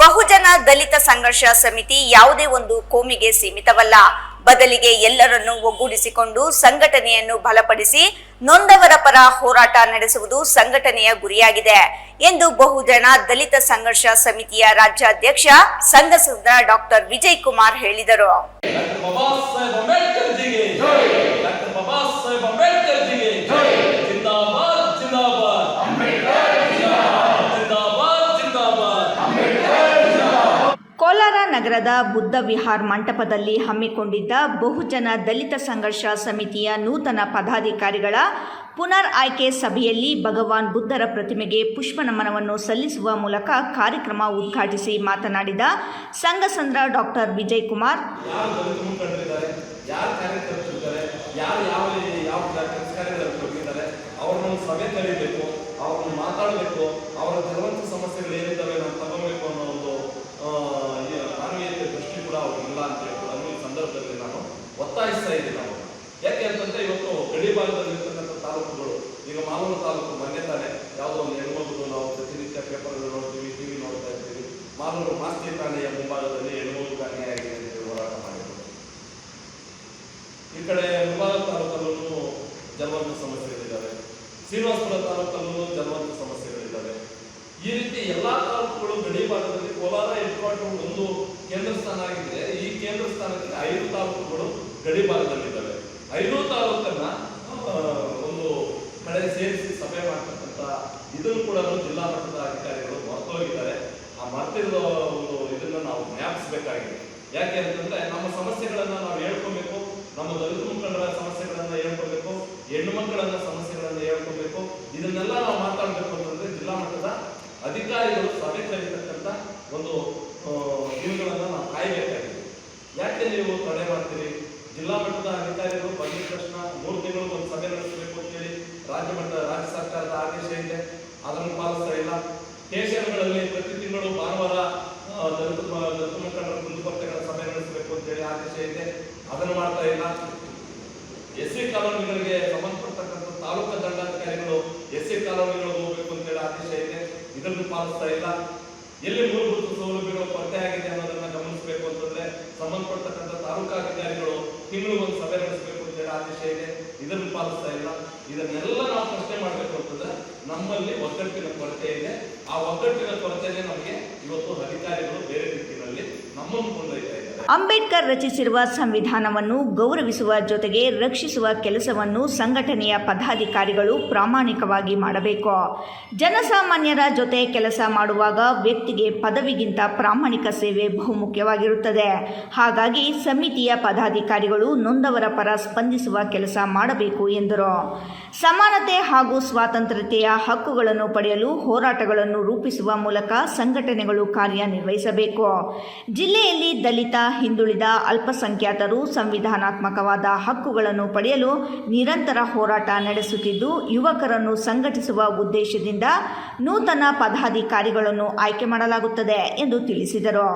ಬಹುಜನ ದಲಿತ ಸಂಘರ್ಷ ಸಮಿತಿ ಯಾವುದೇ ಒಂದು ಕೋಮಿಗೆ ಸೀಮಿತವಲ್ಲ. ಬದಲಿಗೆ ಎಲ್ಲರನ್ನೂ ಒಗ್ಗೂಡಿಸಿಕೊಂಡು ಸಂಘಟನೆಯನ್ನು ಬಲಪಡಿಸಿ ನೊಂದವರ ಪರ ಹೋರಾಟ ನಡೆಸುವುದು ಸಂಘಟನೆಯ ಗುರಿಯಾಗಿದೆ ಎಂದು ಬಹುಜನ ದಲಿತ ಸಂಘರ್ಷ ಸಮಿತಿಯ ರಾಜ್ಯಾಧ್ಯಕ್ಷ ಸಂಘಸದ ಡಾಕ್ಟರ್ ವಿಜಯ್ ಕುಮಾರ್ ಹೇಳಿದರು. ಕೋಲಾರ ನಗರದ ಬುದ್ಧ ವಿಹಾರ್ ಮಂಟಪದಲ್ಲಿ ಹಮ್ಮಿಕೊಂಡಿದ್ದ ಬಹುಜನ ದಲಿತ ಸಂಘರ್ಷ ಸಮಿತಿಯ ನೂತನ ಪದಾಧಿಕಾರಿಗಳ ಪುನರ್ ಆಯ್ಕೆ ಸಭೆಯಲ್ಲಿ ಭಗವಾನ್ ಬುದ್ಧರ ಪ್ರತಿಮೆಗೆ ಪುಷ್ಪ ನಮನವನ್ನು ಸಲ್ಲಿಸುವ ಮೂಲಕ ಕಾರ್ಯಕ್ರಮ ಉದ್ಘಾಟಿಸಿ ಮಾತನಾಡಿದ ಸಂಘಸಂದ್ರ ಡಾಕ್ಟರ್ ವಿಜಯ್ ಕುಮಾರ್, ಯಾರು ಕಾರ್ಯಕರ್ತರಿದ್ದಾರೆ, ಯಾರು ಯಾವ ಕೆಲಸ ಕಾರ್ಯಗಳಲ್ಲಿ ಹೋಗಿದ್ದಾರೆ, ಅವ್ರನ್ನ ಸಭೆ ಕರೀಬೇಕು, ಅವ್ರನ್ನ ಮಾತಾಡಬೇಕು, ಅವರ ಜಲವಂತ ಸಮಸ್ಯೆಗಳು ಏನಿದ್ದಾವೆ ನಾವು ತಗೋಬೇಕು ಅನ್ನೋ ಒಂದು ಮಾನವೀಯತೆ ದೃಷ್ಟಿ ಕೂಡ ಅವ್ರಿಗಿಲ್ಲ ಅಂತ ಹೇಳ್ಕೊಂಡು ಈ ಸಂದರ್ಭದಲ್ಲಿ ನಾನು ಒತ್ತಾಯಿಸ್ತಾ ಇದ್ದೀನಿ ಅವರು. ಯಾಕೆ ಅಂತಂದ್ರೆ ಇವತ್ತು ಗಡಿ ಭಾಗದಲ್ಲಿ ಇರ್ತಕ್ಕಂಥ ತಾಲೂಕುಗಳು, ಈಗ ಮಾಲೂರು ತಾಲೂಕು ಮೊನ್ನೆ ತಾನೆ ಯಾವುದೋ ಒಂದು ಹೆಣ್ಮಗುದು ನಾವು ಪ್ರತಿನಿತ್ಯ ಪೇಪರ್ಗಳು ನೋಡ್ತೀವಿ, ಟಿವಿ ನೋಡ್ತಾ ಇರ್ತೀವಿ, ಮಾಲೂರು ಮಾಸ್ತಿ ಠಾಣೆಯ ಮುಂಭಾಗದಲ್ಲಿ ಹೆಣ್ಮಗು ಅನ್ಯಾಯ ಆಗಿದೆ ಅಂತ ಹೋರಾಟ ಮಾಡಿದ್ರು. ಈ ಕಡೆ ಮುಳಬಾಗಿಲು ತಾಲೂಕಲ್ಲೂ ಜಲವಂತ ಸಮಸ್ಯೆಗಳಿದ್ದಾವೆ, ಶ್ರೀನಿವಾಸಪುರ ತಾಲೂಕಲ್ಲೂ ಜಲವಂತ ಸಮಸ್ಯೆಗಳಿದ್ದಾವೆ. ಈ ರೀತಿ ಎಲ್ಲಾ ತಾಲೂಕುಗಳು ಗಡಿ ಭಾಗದಲ್ಲಿ ಕೋಲಾರ ಹೆಡ್ಕ್ವಾರ್ಟರ್ ಒಂದು ಕೇಂದ್ರ ಸ್ಥಾನ ಆಗಿದೆ. ಈ ಕೇಂದ್ರ ಸ್ಥಾನಕ್ಕೆ 5 ತಾಲೂಕುಗಳು ಗಡಿ ಭಾಗದಲ್ಲಿದ್ದಾವೆ. 5 ತಾಲೂಕನ್ನ ಒಂದು ಕಡೆ ಸೇರಿಸಿ ಸಭೆ ಮಾಡ್ತಕ್ಕಂಥ ಇದನ್ನು ಕೂಡ ಜಿಲ್ಲಾ ಮಟ್ಟದ ಅಧಿಕಾರಿಗಳು ಮರ್ತೋಗಿದ್ದಾರೆ. ಆ ಮರ್ತಿರೋ ಒಂದು ಇದನ್ನ ನಾವು ಜ್ಞಾಪಿಸಬೇಕಾಗಿದೆ. ಯಾಕೆ ಅಂತಂದ್ರೆ ನಮ್ಮ ಸಮಸ್ಯೆಗಳನ್ನ ನಾವು ಹೇಳ್ಕೊಬೇಕು, ನಮ್ಮ ದಲಿತ ಮುಖಂಡರ ಸಮಸ್ಯೆಗಳನ್ನ ಹೇಳ್ಕೊಬೇಕು, ಹೆಣ್ಣು ಮಕ್ಕಳ ಸಮಸ್ಯೆಗಳನ್ನ ಹೇಳ್ಕೊಬೇಕು. ಇದನ್ನೆಲ್ಲ ನಾವು ಮಾತಾಡಬೇಕು ಅಂತಂದ್ರೆ ಜಿಲ್ಲಾ ಮಟ್ಟದ ಅಧಿಕಾರಿಗಳು ಸಭೆ ಕರೀತಕ್ಕಂಥ ಒಂದು ದಿನಗಳನ್ನ ನಾವು ಕಾಯಬೇಕಾಗಿದೆ. ಯಾಕೆ ನೀವು ತಡೆ ಮಾಡ್ತೀರಿ? ಜಿಲ್ಲಾ ಮಟ್ಟದ ಅಧಿಕಾರಿಗಳು ಬಂದಿದ ತಕ್ಷಣ 3 ತಿಂಗಳಿಗೆ ಒಂದು ಸಭೆ ನಡೆಸಬೇಕು ಅಂತೇಳಿ ರಾಜ್ಯ ಸರ್ಕಾರದ ಆದೇಶ ಇದೆ, ಅದನ್ನು ಪಾಲಿಸ್ತಾ ಇಲ್ಲ. ಸ್ಟೇಷನ್ಗಳಲ್ಲಿ ಪ್ರತಿ ತಿಂಗಳು ಭಾನುವಾರ ದಲಿತ ಮುಖಂಡರ ಕುಂದುಕೊರತೆಗಳ ಸಭೆ ನಡೆಸಬೇಕು ಅಂತೇಳಿ ಆದೇಶ ಇದೆ, ಅದನ್ನು ಮಾಡ್ತಾ ಇಲ್ಲ. ಎಸ್ಸಿ ಕಾಲೋನಿಗಳಿಗೆ ಸಂಬಂಧಪಟ್ಟಂತ ತಾಲೂಕು ದಂಡಾಧಿಕಾರಿಗಳು ಎಸ್ಸಿ ಕಾಲೋನಿಗಳಿಗೆ ಹೋಗ್ಬೇಕು ಅಂತೇಳಿ ಆದೇಶ ಇದೆ, ಇದನ್ನು ಪಾಲಿಸ್ತಾ ಇಲ್ಲ. ಎಲ್ಲಿ ಮೂಲಭೂತ ಸೌಲಭ್ಯಗಳು ಕೊರತೆ ಆಗಿದೆ ಅನ್ನೋದನ್ನ ಗಮನಿಸಬೇಕು ಅಂತಂದ್ರೆ ಸಂಬಂಧಪಟ್ಟಂತ ತಾಲೂಕಾಧಿಕಾರಿಗಳು ತಿಂಗಳಿಗೊಂದು ಸಭೆ ನಡೆಸಬೇಕು ಅಂತೇಳಿ ಆದೇಶ ಇದೆ, ಇದನ್ನು ಪಾಲಿಸ್ತಾ ಇಲ್ಲ. ಇದನ್ನೆಲ್ಲ ನಾವು ಪ್ರಶ್ನೆ ಮಾಡಬೇಕು ಅಂತಂದ್ರೆ ನಮ್ಮಲ್ಲಿ ಒಗ್ಗಟ್ಟಿನ ಕೊರತೆ ಇದೆ. ಆ ಒಗ್ಗಟ್ಟಿನ ಕೊರತೆನೇ ನಮಗೆ ಇವತ್ತು ಅಧಿಕಾರಿಗಳು ಬೇರೆ ದಿಕ್ಕಿನಲ್ಲಿ ನಮ್ಮನ್ನು ಕೊಂಡೊಯ್ತಾ ಇದ್ದಾರೆ. ಅಂಬೇಡ್ಕರ್ ರಚಿಸಿರುವ ಸಂವಿಧಾನವನ್ನು ಗೌರವಿಸುವ ಜೊತೆಗೆ ರಕ್ಷಿಸುವ ಕೆಲಸವನ್ನು ಸಂಘಟನೆಯ ಪದಾಧಿಕಾರಿಗಳು ಪ್ರಾಮಾಣಿಕವಾಗಿ ಮಾಡಬೇಕು. ಜನಸಾಮಾನ್ಯರ ಜೊತೆ ಕೆಲಸ ಮಾಡುವಾಗ ವ್ಯಕ್ತಿಗೆ ಪದವಿಗಿಂತ ಪ್ರಾಮಾಣಿಕ ಸೇವೆ ಬಹುಮುಖ್ಯವಾಗಿರುತ್ತದೆ. ಹಾಗಾಗಿ ಸಮಿತಿಯ ಪದಾಧಿಕಾರಿಗಳು ನೊಂದವರ ಪರ ಸ್ಪಂದಿಸುವ ಕೆಲಸ ಮಾಡಬೇಕು ಎಂದರು. ಸಮಾನತೆ ಹಾಗೂ ಸ್ವಾತಂತ್ರ್ಯತೆಯ ಹಕ್ಕುಗಳನ್ನು ಪಡೆಯಲು ಹೋರಾಟಗಳನ್ನು ರೂಪಿಸುವ ಮೂಲಕ ಸಂಘಟನೆಗಳು ಕಾರ್ಯನಿರ್ವಹಿಸಬೇಕು. ಜಿಲ್ಲೆಯಲ್ಲಿ ದಲಿತ, ಹಿಂದುಳಿದ, ಅಲ್ಪಸಂಖ್ಯಾತರು ಸಂವಿಧಾನಾತ್ಮಕವಾದ ಹಕ್ಕುಗಳನ್ನು ಪಡೆಯಲು ನಿರಂತರ ಹೋರಾಟ ನಡೆಸುತ್ತಿದ್ದು, ಯುವಕರನ್ನು ಸಂಘಟಿಸುವ ಉದ್ದೇಶದಿಂದ ನೂತನ ಪದಾಧಿಕಾರಿಗಳನ್ನು ಆಯ್ಕೆ ಮಾಡಲಾಗುತ್ತದೆ ಎಂದು ತಿಳಿಸಿದರು.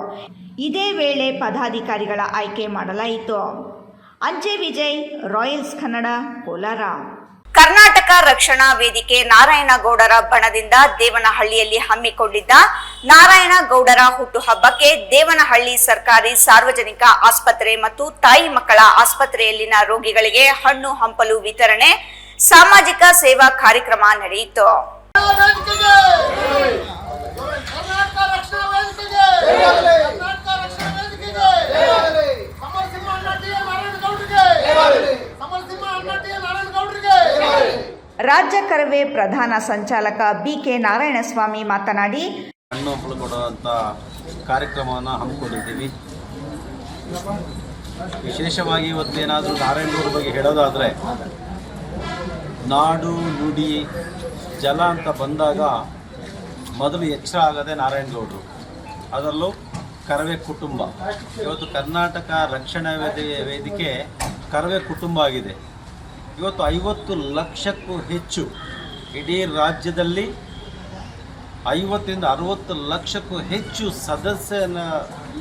ಇದೇ ವೇಳೆ ಪದಾಧಿಕಾರಿಗಳ ಆಯ್ಕೆ ಮಾಡಲಾಯಿತು. ಅಂಜೆ ವಿಜಯ್, ರಾಯಲ್ಸ್ ಕನ್ನಡ, ಕೋಲಾರ. ಕರ್ನಾಟಕ ರಕ್ಷಣಾ ವೇದಿಕೆ ನಾರಾಯಣಗೌಡರ ಬಣದಿಂದ ದೇವನಹಳ್ಳಿಯಲ್ಲಿ ಹಮ್ಮಿಕೊಂಡಿದ್ದ ನಾರಾಯಣಗೌಡರ ಹುಟ್ಟುಹಬ್ಬಕ್ಕೆ ದೇವನಹಳ್ಳಿ ಸರ್ಕಾರಿ ಸಾರ್ವಜನಿಕ ಆಸ್ಪತ್ರೆ ಮತ್ತು ತಾಯಿ ಮಕ್ಕಳ ಆಸ್ಪತ್ರೆಯಲ್ಲಿನ ರೋಗಿಗಳಿಗೆ ಹಣ್ಣು ಹಂಪಲು ವಿತರಣೆ, ಸಾಮಾಜಿಕ ಸೇವಾ ಕಾರ್ಯಕ್ರಮ ನಡೆಯಿತು. ರಾಜ್ಯ ಕರವೇ ಪ್ರಧಾನ ಸಂಚಾಲಕ ಬಿಕೆ ನಾರಾಯಣಸ್ವಾಮಿ ಮಾತನಾಡಿ, ಹಣ್ಣು ಹಂಪಲು ಕೊಡುವಂಥ ಕಾರ್ಯಕ್ರಮವನ್ನು ಹಮ್ಮಿಕೊಂಡಿದ್ದೀವಿ. ವಿಶೇಷವಾಗಿ ಇವತ್ತೇನಾದರೂ ನಾರಾಯಣಗೌಡರ ಬಗ್ಗೆ ಹೇಳೋದಾದರೆ, ನಾಡು ನುಡಿ ಜಲ ಅಂತ ಬಂದಾಗ ಮೊದಲು ಎಚ್ಚರ ಆಗದೆ ನಾರಾಯಣಗೌಡರು, ಅದರಲ್ಲೂ ಕರವೇ ಕುಟುಂಬ. ಇವತ್ತು ಕರ್ನಾಟಕ ರಕ್ಷಣಾ ವೇದಿಕೆ ಕರವೇ ಕುಟುಂಬ ಆಗಿದೆ. ಇವತ್ತು 50 ಲಕ್ಷಕ್ಕೂ ಹೆಚ್ಚು, ಇಡೀ ರಾಜ್ಯದಲ್ಲಿ 50ರಿಂದ 60 ಲಕ್ಷಕ್ಕೂ ಹೆಚ್ಚು ಸದಸ್ಯನ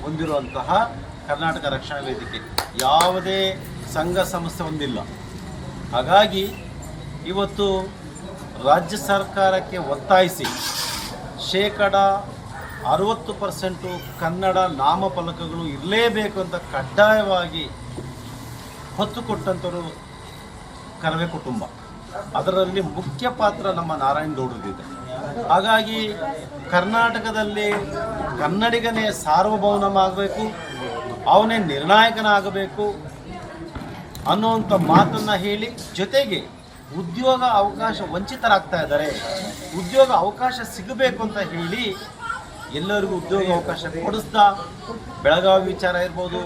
ಹೊಂದಿರುವಂತಹ ಕರ್ನಾಟಕ ರಕ್ಷಣಾ ವೇದಿಕೆ ಯಾವುದೇ ಸಂಘ ಸಂಸ್ಥೆ ಹೊಂದಿಲ್ಲ. ಹಾಗಾಗಿ ಇವತ್ತು ರಾಜ್ಯ ಸರ್ಕಾರಕ್ಕೆ ಒತ್ತಾಯಿಸಿ 60% ಕನ್ನಡ ನಾಮಫಲಕಗಳು ಇರಲೇಬೇಕು ಅಂತ ಕಡ್ಡಾಯವಾಗಿ ಹೊತ್ತು ಕೊಟ್ಟಂಥವರು ಕರವೇ ಕುಟುಂಬ. ಅದರಲ್ಲಿ ಮುಖ್ಯ ಪಾತ್ರ ನಮ್ಮ ನಾರಾಯಣಗೌಡರಿದೆ. ಹಾಗಾಗಿ ಕರ್ನಾಟಕದಲ್ಲಿ ಕನ್ನಡಿಗನೇ ಸಾರ್ವಭೌಮನಾಗಬೇಕು, ಅವನೇ ನಿರ್ಣಾಯಕನಾಗಬೇಕು ಅನ್ನುವಂಥ ಮಾತನ್ನು ಹೇಳಿ, ಜೊತೆಗೆ ಉದ್ಯೋಗ ಅವಕಾಶ ವಂಚಿತರಾಗ್ತಾ ಇದ್ದಾರೆ, ಉದ್ಯೋಗ ಅವಕಾಶ ಸಿಗಬೇಕು ಅಂತ ಹೇಳಿ ಎಲ್ಲರಿಗೂ ಉದ್ಯೋಗ ಅವಕಾಶ ಕೊಡಿಸ್ತಾ ಬೆಳಗಾವಿ ವಿಚಾರ ಇರ್ಬೋದು,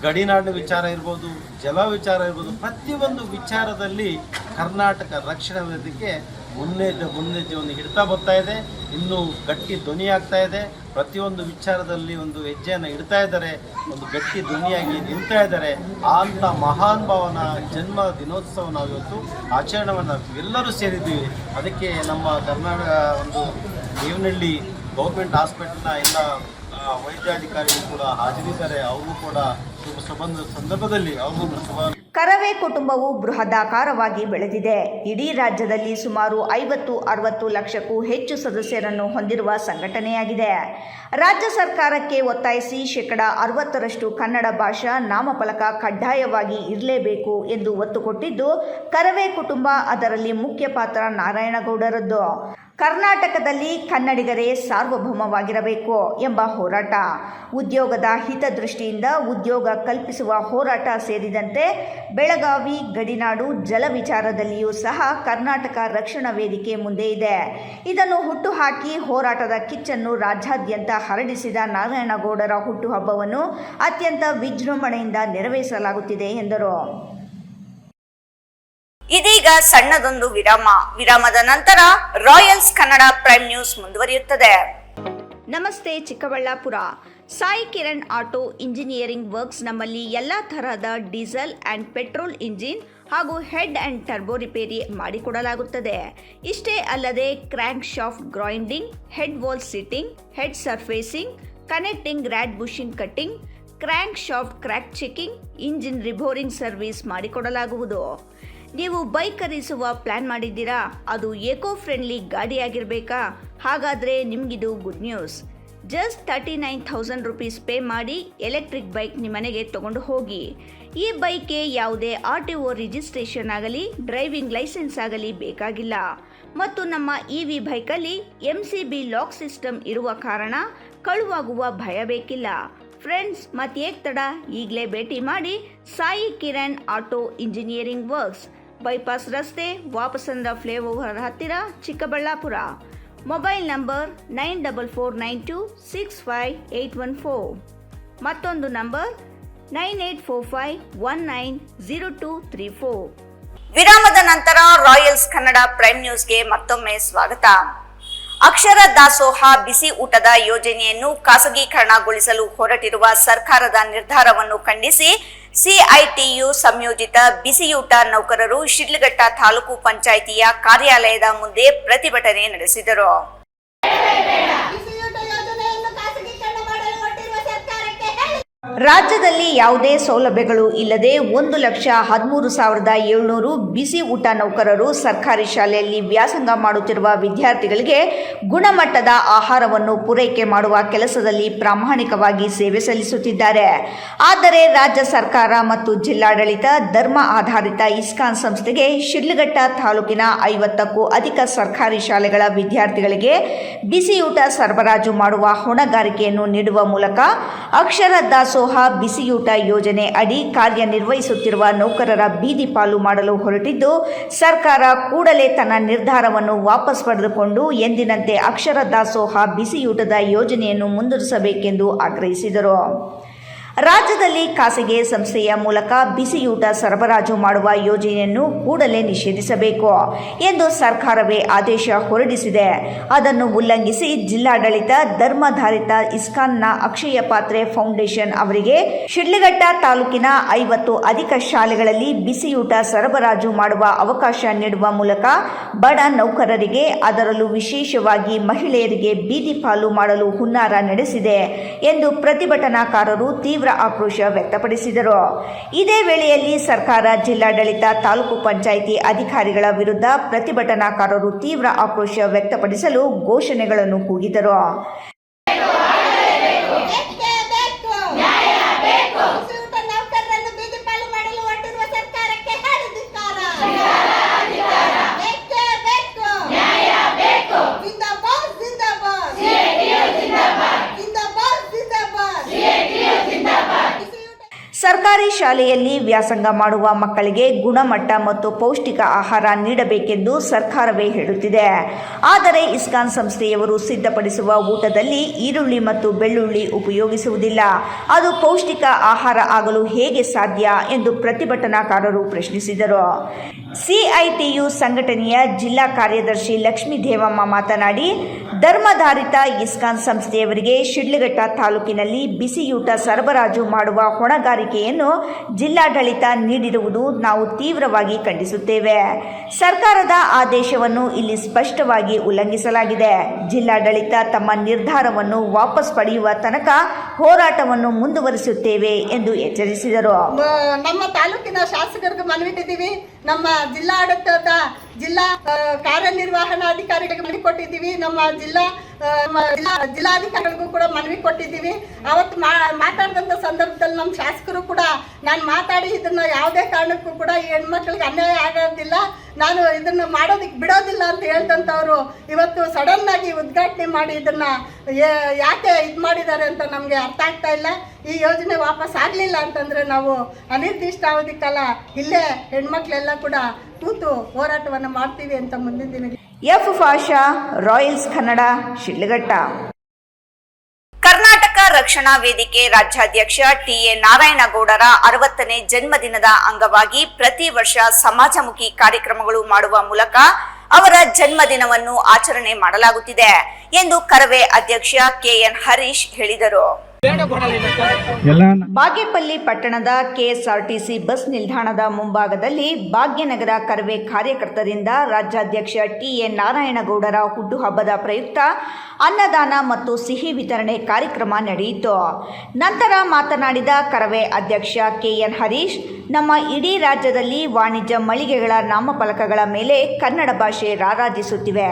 ಗಡಿನಾಡು ವಿಚಾರ ಇರ್ಬೋದು, ಜಲ ವಿಚಾರ ಇರ್ಬೋದು, ಪ್ರತಿಯೊಂದು ವಿಚಾರದಲ್ಲಿ ಕರ್ನಾಟಕ ರಕ್ಷಣಾ ವೇದಿಕೆ ಮುನ್ನೆಜ್ಜೆಯನ್ನು ಇಡ್ತಾ ಬರ್ತಾ ಇದೆ. ಇನ್ನೂ ಗಟ್ಟಿ ಧ್ವನಿ ಆಗ್ತಾ ಇದೆ. ಪ್ರತಿಯೊಂದು ವಿಚಾರದಲ್ಲಿ ಒಂದು ಹೆಜ್ಜೆಯನ್ನು ಇಡ್ತಾ ಇದ್ದಾರೆ, ಒಂದು ಗಟ್ಟಿ ಧ್ವನಿಯಾಗಿ ನಿಲ್ತಾ ಇದ್ದಾರೆ. ಅಂಥ ಮಹಾನ್ ಭಾವನ ಜನ್ಮ ದಿನೋತ್ಸವ ನಾವು ಇವತ್ತು ಆಚರಣೆಯನ್ನು ಎಲ್ಲರೂ ಸೇರಿದ್ದೀವಿ. ಅದಕ್ಕೆ ನಮ್ಮ ಕರ್ನಾಟಕ ಒಂದು ದೇವನಹಳ್ಳಿ ಗೌರ್ಮೆಂಟ್ ಹಾಸ್ಪಿಟಲ್ನ ಎಲ್ಲ ವೈದ್ಯಾಧಿಕಾರಿಗಳು ಕೂಡ ಹಾಜರಿದ್ದಾರೆ. ಅವರು ಕೂಡ ಸಂದರ್ಭದಲ್ಲಿ ಅವರು ಕರವೇ ಕುಟುಂಬವು ಬೃಹದಾಕಾರವಾಗಿ ಬೆಳೆದಿದೆ. ಇಡೀ ರಾಜ್ಯದಲ್ಲಿ ಸುಮಾರು 50-60 ಲಕ್ಷಕ್ಕೂ ಹೆಚ್ಚು ಸದಸ್ಯರನ್ನು ಹೊಂದಿರುವ ಸಂಘಟನೆಯಾಗಿದೆ. ರಾಜ್ಯ ಸರ್ಕಾರಕ್ಕೆ ಒತ್ತಾಯಿಸಿ 60% ಕನ್ನಡ ಭಾಷಾ ನಾಮಫಲಕ ಕಡ್ಡಾಯವಾಗಿ ಇರಲೇಬೇಕು ಎಂದು ಒತ್ತು ಕೊಟ್ಟಿದ್ದು ಕರವೇ ಕುಟುಂಬ. ಅದರಲ್ಲಿ ಮುಖ್ಯ ಪಾತ್ರ ನಾರಾಯಣಗೌಡರದ್ದು. ಕರ್ನಾಟಕದಲ್ಲಿ ಕನ್ನಡಿಗರೇ ಸಾರ್ವಭೌಮವಾಗಿರಬೇಕು ಎಂಬ ಹೋರಾಟ, ಉದ್ಯೋಗದ ಹಿತದೃಷ್ಟಿಯಿಂದ ಉದ್ಯೋಗ ಕಲ್ಪಿಸುವ ಹೋರಾಟ ಸೇರಿದಂತೆ ಬೆಳಗಾವಿ ಗಡಿನಾಡು ಜಲ ವಿಚಾರದಲ್ಲಿಯೂ ಸಹ ಕರ್ನಾಟಕ ರಕ್ಷಣಾ ವೇದಿಕೆ ಮುಂದೆ ಇದೆ. ಇದನ್ನು ಹುಟ್ಟುಹಾಕಿ ಹೋರಾಟದ ಕಿಚ್ಚನ್ನು ರಾಜ್ಯಾದ್ಯಂತ ಹರಡಿಸಿದ ನಾರಾಯಣಗೌಡರ ಹುಟ್ಟುಹಬ್ಬವನ್ನು ಅತ್ಯಂತ ವಿಜೃಂಭಣೆಯಿಂದ ನೆರವೇರಿಸಲಾಗುತ್ತಿದೆ ಎಂದರು. ಇದೀಗ ಸಣ್ಣದೊಂದು ವಿರಾಮದ ನಂತರ ರಾಯಲ್ಸ್ ಕನ್ನಡ ಪ್ರೈಮ್ ನ್ಯೂಸ್ ಮುಂದುವರಿಯುತ್ತದೆ. ನಮಸ್ತೆ Chikkaballapur. Sai Kiran auto engineering works ನಮ್ಮಲ್ಲಿ ಎಲ್ಲ ತರಹದ ಡೀಸೆಲ್ ಆ್ಯಂಡ್ ಪೆಟ್ರೋಲ್ ಇಂಜಿನ್ ಹಾಗೂ ಹೆಡ್ ಆ್ಯಂಡ್ ಟರ್ಬೋ ರಿಪೇರಿ ಮಾಡಿಕೊಡಲಾಗುತ್ತದೆ. ಇಷ್ಟೇ ಅಲ್ಲದೆ crank shaft grinding, head valve seating, head surfacing, connecting rod bushing cutting, crank shaft crack checking, engine reboring service ಮಾಡಿಕೊಡಲಾಗುವುದು. ನೀವು ಬೈಕ್ ಖರೀದಿಸುವ ಪ್ಲಾನ್ ಮಾಡಿದ್ದೀರಾ? ಅದು ಏಕೋ ಫ್ರೆಂಡ್ಲಿ ಗಾಡಿಯಾಗಿರಬೇಕಾ? ಹಾಗಾದರೆ ನಿಮಗಿದು good news. Just 39,000 rupees pay ಮಾಡಿ ಎಲೆಕ್ಟ್ರಿಕ್ ಬೈಕ್ ನಿಮ್ಮನೆಗೆ ತಗೊಂಡು ಹೋಗಿ. ಈ ಬೈಕ್ಗೆ ಯಾವುದೇ RTO ರಿಜಿಸ್ಟ್ರೇಷನ್ ಆಗಲಿ ಡ್ರೈವಿಂಗ್ ಲೈಸೆನ್ಸ್ ಆಗಲಿ ಬೇಕಾಗಿಲ್ಲ. ಮತ್ತು ನಮ್ಮ EV ಬೈಕಲ್ಲಿ MCB ಲಾಕ್ ಸಿಸ್ಟಮ್ ಇರುವ ಕಾರಣ ಕಳುವಾಗುವ ಭಯ ಬೇಕಿಲ್ಲ. ಫ್ರೆಂಡ್ಸ್, ಮತ್ತೇಕ್ ತಡ, ಈಗಲೇ ಭೇಟಿ ಮಾಡಿ Sai Kiran auto engineering works, bypass ರಸ್ತೆ, ವಾಪಸಂದ್ರ ಫ್ಲೈಓವರ್ ಹತ್ತಿರ, ಚಿಕ್ಕಬಳ್ಳಾಪುರ. Mobile number 9492658814. ಮತ್ತೊಂದು ನಂಬರ್ 9845190234. ವಿರಾಮದ ನಂತರ ರಾಯಲ್ಸ್ ಕನ್ನಡ ಪ್ರೈಮ್ ನ್ಯೂಸ್ಗೆ ಮತ್ತೊಮ್ಮೆ ಸ್ವಾಗತ. ಅಕ್ಷರ ದಾಸೋಹ ಬಿಸಿ ಊಟದ ಯೋಜನೆಯನ್ನು ಖಾಸಗೀಕರಣಗೊಳಿಸಲು ಹೊರಟಿರುವ ಸರ್ಕಾರದ ನಿರ್ಧಾರವನ್ನು ಖಂಡಿಸಿ CITU ಸಂಯೋಜಿತ ಬಿಸಿಯೂಟ ನೌಕರರು ಶಿಡ್ಲಘಟ್ಟ ತಾಲೂಕು ಪಂಚಾಯಿತಿಯ ಕಾರ್ಯಾಲಯದ ಮುಂದೆ ಪ್ರತಿಭಟನೆ ನಡೆಸಿದರು. ರಾಜ್ಯದಲ್ಲಿ ಯಾವುದೇ ಸೌಲಭ್ಯಗಳು ಇಲ್ಲದೆ 1,13,700 ಬಿಸಿ ಊಟ ನೌಕರರು ಸರ್ಕಾರಿ ಶಾಲೆಯಲ್ಲಿ ವ್ಯಾಸಂಗ ಮಾಡುತ್ತಿರುವ ವಿದ್ಯಾರ್ಥಿಗಳಿಗೆ ಗುಣಮಟ್ಟದ ಆಹಾರವನ್ನು ಪೂರೈಕೆ ಮಾಡುವ ಕೆಲಸದಲ್ಲಿ ಪ್ರಾಮಾಣಿಕವಾಗಿ ಸೇವೆ ಸಲ್ಲಿಸುತ್ತಿದ್ದಾರೆ. ಆದರೆ ರಾಜ್ಯ ಸರ್ಕಾರ ಮತ್ತು ಜಿಲ್ಲಾಡಳಿತ ಧರ್ಮ ಆಧಾರಿತ ಇಸ್ಕಾನ್ ಸಂಸ್ಥೆಗೆ ಶಿಡ್ಲಘಟ್ಟ ತಾಲೂಕಿನ 50ಕ್ಕೂ ಅಧಿಕ ಸರ್ಕಾರಿ ಶಾಲೆಗಳ ವಿದ್ಯಾರ್ಥಿಗಳಿಗೆ ಬಿಸಿಯೂಟ ಸರಬರಾಜು ಮಾಡುವ ಹೊಣೆಗಾರಿಕೆಯನ್ನು ನೀಡುವ ಮೂಲಕ ಅಕ್ಷರ ದಾಸೋಹ ಬಿಸಿಯೂಟ ಯೋಜನೆ ಅಡಿ ಕಾರ್ಯನಿರ್ವಹಿಸುತ್ತಿರುವ ನೌಕರರ ಬೀದಿ ಪಾಲು ಮಾಡಲು ಹೊರಟಿದ್ದು, ಸರ್ಕಾರ ಕೂಡಲೇ ತನ್ನ ನಿರ್ಧಾರವನ್ನು ವಾಪಸ್ ಪಡೆದುಕೊಂಡು ಎಂದಿನಂತೆ ಅಕ್ಷರ ದಾಸೋಹ ಬಿಸಿಯೂಟದ ಯೋಜನೆಯನ್ನು ಮುಂದುವರಿಸಬೇಕೆಂದು ಆಗ್ರಹಿಸಿದರು. ರಾಜ್ಯದಲ್ಲಿ ಖಾಸಗಿ ಸಂಸ್ಥೆಯ ಮೂಲಕ ಬಿಸಿಯೂಟ ಸರಬರಾಜು ಮಾಡುವ ಯೋಜನೆಯನ್ನು ಕೂಡಲೇ ನಿಷೇಧಿಸಬೇಕು ಎಂದು ಸರ್ಕಾರವೇ ಆದೇಶ ಹೊರಡಿಸಿದೆ. ಅದನ್ನು ಉಲ್ಲಂಘಿಸಿ ಜಿಲ್ಲಾಡಳಿತ ಧರ್ಮಾಧಾರಿತ ಇಸ್ಕಾನ್ನ ಅಕ್ಷಯ ಪಾತ್ರೆ ಫೌಂಡೇಶನ್ ಅವರಿಗೆ ಶಿಡ್ಲಘಟ್ಟ ತಾಲೂಕಿನ 50 ಅಧಿಕ ಶಾಲೆಗಳಲ್ಲಿ ಬಿಸಿಯೂಟ ಸರಬರಾಜು ಮಾಡುವ ಅವಕಾಶ ನೀಡುವ ಮೂಲಕ ಬಡ ನೌಕರರಿಗೆ, ಅದರಲ್ಲೂ ವಿಶೇಷವಾಗಿ ಮಹಿಳೆಯರಿಗೆ ಬೀದಿ ಪಾಲು ಮಾಡಲು ಹುನ್ನಾರ ನಡೆಸಿದೆ ಎಂದು ಪ್ರತಿಭಟನಾಕಾರರು ತೀವ್ರ ಆಕ್ರೋಶ ವ್ಯಕ್ತಪಡಿಸಿದರು. ಇದೇ ವೇಳೆಯಲ್ಲಿ ಸರ್ಕಾರ, ಜಿಲ್ಲಾಡಳಿತ, ತಾಲೂಕು ಪಂಚಾಯಿತಿ ಅಧಿಕಾರಿಗಳ ವಿರುದ್ಧ ಪ್ರತಿಭಟನಾಕಾರರು ತೀವ್ರ ಆಕ್ರೋಶ ವ್ಯಕ್ತಪಡಿಸಲು ಘೋಷಣೆಗಳನ್ನು ಕೂಗಿದರು. ಸರ್ಕಾರಿ ಸರ್ಕಾರಿ ಶಾಲೆಯಲ್ಲಿ ವ್ಯಾಸಂಗ ಮಾಡುವ ಮಕ್ಕಳಿಗೆ ಗುಣಮಟ್ಟ ಮತ್ತು ಪೌಷ್ಟಿಕ ಆಹಾರ ನೀಡಬೇಕೆಂದು ಸರ್ಕಾರವೇ ಹೇಳುತ್ತಿದೆ. ಆದರೆ ಇಸ್ಕಾನ್ ಸಂಸ್ಥೆಯವರು ಸಿದ್ಧಪಡಿಸುವ ಊಟದಲ್ಲಿ ಈರುಳ್ಳಿ ಮತ್ತು ಬೆಳ್ಳುಳ್ಳಿ ಉಪಯೋಗಿಸುವುದಿಲ್ಲ. ಅದು ಪೌಷ್ಟಿಕ ಆಹಾರ ಆಗಲು ಹೇಗೆ ಸಾಧ್ಯ ಎಂದು ಪ್ರತಿಭಟನಾಕಾರರು ಪ್ರಶ್ನಿಸಿದರು. ಸಿಐಟಿಯು ಸಂಘಟನೆಯ ಜಿಲ್ಲಾ ಕಾರ್ಯದರ್ಶಿ ಲಕ್ಷ್ಮೀ ದೇವಮ್ಮ ಮಾತನಾಡಿ, ಧರ್ಮಾಧಾರಿತ ಇಸ್ಕಾನ್ ಸಂಸ್ಥೆಯವರಿಗೆ ಶಿಡ್ಲಘಟ್ಟ ತಾಲೂಕಿನಲ್ಲಿ ಬಿಸಿಯೂಟ ಸರಬರಾಜು ಮಾಡುವ ಹೊಣೆಗಾರಿಕೆಯನ್ನು ಜಿಲ್ಲಾಡಳಿತ ನೀಡಿರುವುದು ನಾವು ತೀವ್ರವಾಗಿ ಖಂಡಿಸುತ್ತೇವೆ. ಸರ್ಕಾರದ ಆದೇಶವನ್ನು ಇಲ್ಲಿ ಸ್ಪಷ್ಟವಾಗಿ ಉಲ್ಲಂಘಿಸಲಾಗಿದೆ. ಜಿಲ್ಲಾಡಳಿತ ತಮ್ಮ ನಿರ್ಧಾರವನ್ನು ವಾಪಸ್ ಪಡೆಯುವ ತನಕ ಹೋರಾಟವನ್ನು ಮುಂದುವರಿಸುತ್ತೇವೆ ಎಂದು ಎಚ್ಚರಿಸಿದರು. ನಮ್ಮ ತಾಲೂಕಿನ ಶಾಸಕರಿಗೆ ಮನವಿಟ್ಟಿದ್ದೀವಿ. ನಮ್ಮ ಜಿಲ್ಲಾಡಳಿತದ ಜಿಲ್ಲಾ ಕಾರ್ಯನಿರ್ವಹಣಾಧಿಕಾರಿಗಳಿಗೆ ಮನವಿ ಕೊಟ್ಟಿದ್ದೀವಿ. ನಮ್ಮ ಜಿಲ್ಲಾಧಿಕಾರಿಗಳಿಗೂ ಕೂಡ ಮನವಿ ಕೊಟ್ಟಿದ್ದೀವಿ. ಅವತ್ತು ಮಾತಾಡಿದಂಥ ಸಂದರ್ಭದಲ್ಲಿ ನಮ್ಮ ಶಾಸಕರು ಕೂಡ ನಾನು ಮಾತಾಡಿ ಇದನ್ನು ಯಾವುದೇ ಕಾರಣಕ್ಕೂ ಕೂಡ ಈ ಹೆಣ್ಮಕ್ಳಿಗೆ ಅನ್ಯಾಯ ಆಗೋದಿಲ್ಲ, ನಾನು ಇದನ್ನು ಮಾಡೋದಕ್ಕೆ ಬಿಡೋದಿಲ್ಲ ಅಂತ ಹೇಳ್ದಂಥವ್ರು ಇವತ್ತು ಸಡನ್ನಾಗಿ ಉದ್ಘಾಟನೆ ಮಾಡಿ ಇದನ್ನು ಯಾಕೆ ಇದು ಮಾಡಿದ್ದಾರೆ ಅಂತ ನಮಗೆ ಅರ್ಥ ಆಗ್ತಾ ಇಲ್ಲ. ಈ ಯೋಜನೆ ವಾಪಸ್ ಆಗಲಿಲ್ಲ ಅಂತಂದರೆ ನಾವು ಅನಿರ್ದಿಷ್ಟಾವಧಿ ಕಾಲ ಇಲ್ಲೇ ಹೆಣ್ಮಕ್ಳೆಲ್ಲ ಕೂಡ ಕೂತು ಹೋರಾಟವನ್ನು ಮಾಡ್ತೀವಿ ಅಂತ ಮುಂದಿನ ದಿನ. F Pasha, royals Kannada, Shidlaghatta. ಕರ್ನಾಟಕ ರಕ್ಷಣಾ ವೇದಿಕೆ ರಾಜ್ಯಾಧ್ಯಕ್ಷ ಟಿಎ ನಾರಾಯಣಗೌಡರ 60ನೇ ಜನ್ಮದಿನದ ಅಂಗವಾಗಿ ಪ್ರತಿ ವರ್ಷ ಸಮಾಜಮುಖಿ ಕಾರ್ಯಕ್ರಮಗಳು ಮಾಡುವ ಮೂಲಕ ಅವರ ಜನ್ಮದಿನವನ್ನು ಆಚರಣೆ ಮಾಡಲಾಗುತ್ತಿದೆ ಎಂದು ಕರವೇ ಅಧ್ಯಕ್ಷ ಕೆಎನ್ ಹರೀಶ್ ಹೇಳಿದರು. ಬಾಗೇಪಲ್ಲಿ ಪಟ್ಟಣದ ಕೆಎಸ್ಆರ್ಟಿಸಿ ಬಸ್ ನಿಲ್ದಾಣದ ಮುಂಭಾಗದಲ್ಲಿ ಭಾಗ್ಯನಗರ ಕರವೇ ಕಾರ್ಯಕರ್ತರಿಂದ ರಾಜ್ಯಾಧ್ಯಕ್ಷ ಟಿಎ ನಾರಾಯಣಗೌಡರ ಹುಟ್ಟುಹಬ್ಬದ ಪ್ರಯುಕ್ತ ಅನ್ನದಾನ ಮತ್ತು ಸಿಹಿ ವಿತರಣೆ ಕಾರ್ಯಕ್ರಮ ನಡೆಯಿತು. ನಂತರ ಮಾತನಾಡಿದ ಕರವೇ ಅಧ್ಯಕ್ಷ ಕೆಎನ್ ಹರೀಶ್, ನಮ್ಮ ಇಡೀ ರಾಜ್ಯದಲ್ಲಿ ವಾಣಿಜ್ಯ ಮಳಿಗೆಗಳ ನಾಮಫಲಕಗಳ ಮೇಲೆ ಕನ್ನಡ ಭಾಷೆ ರಾರಾಜಿಸುತ್ತಿವೆ.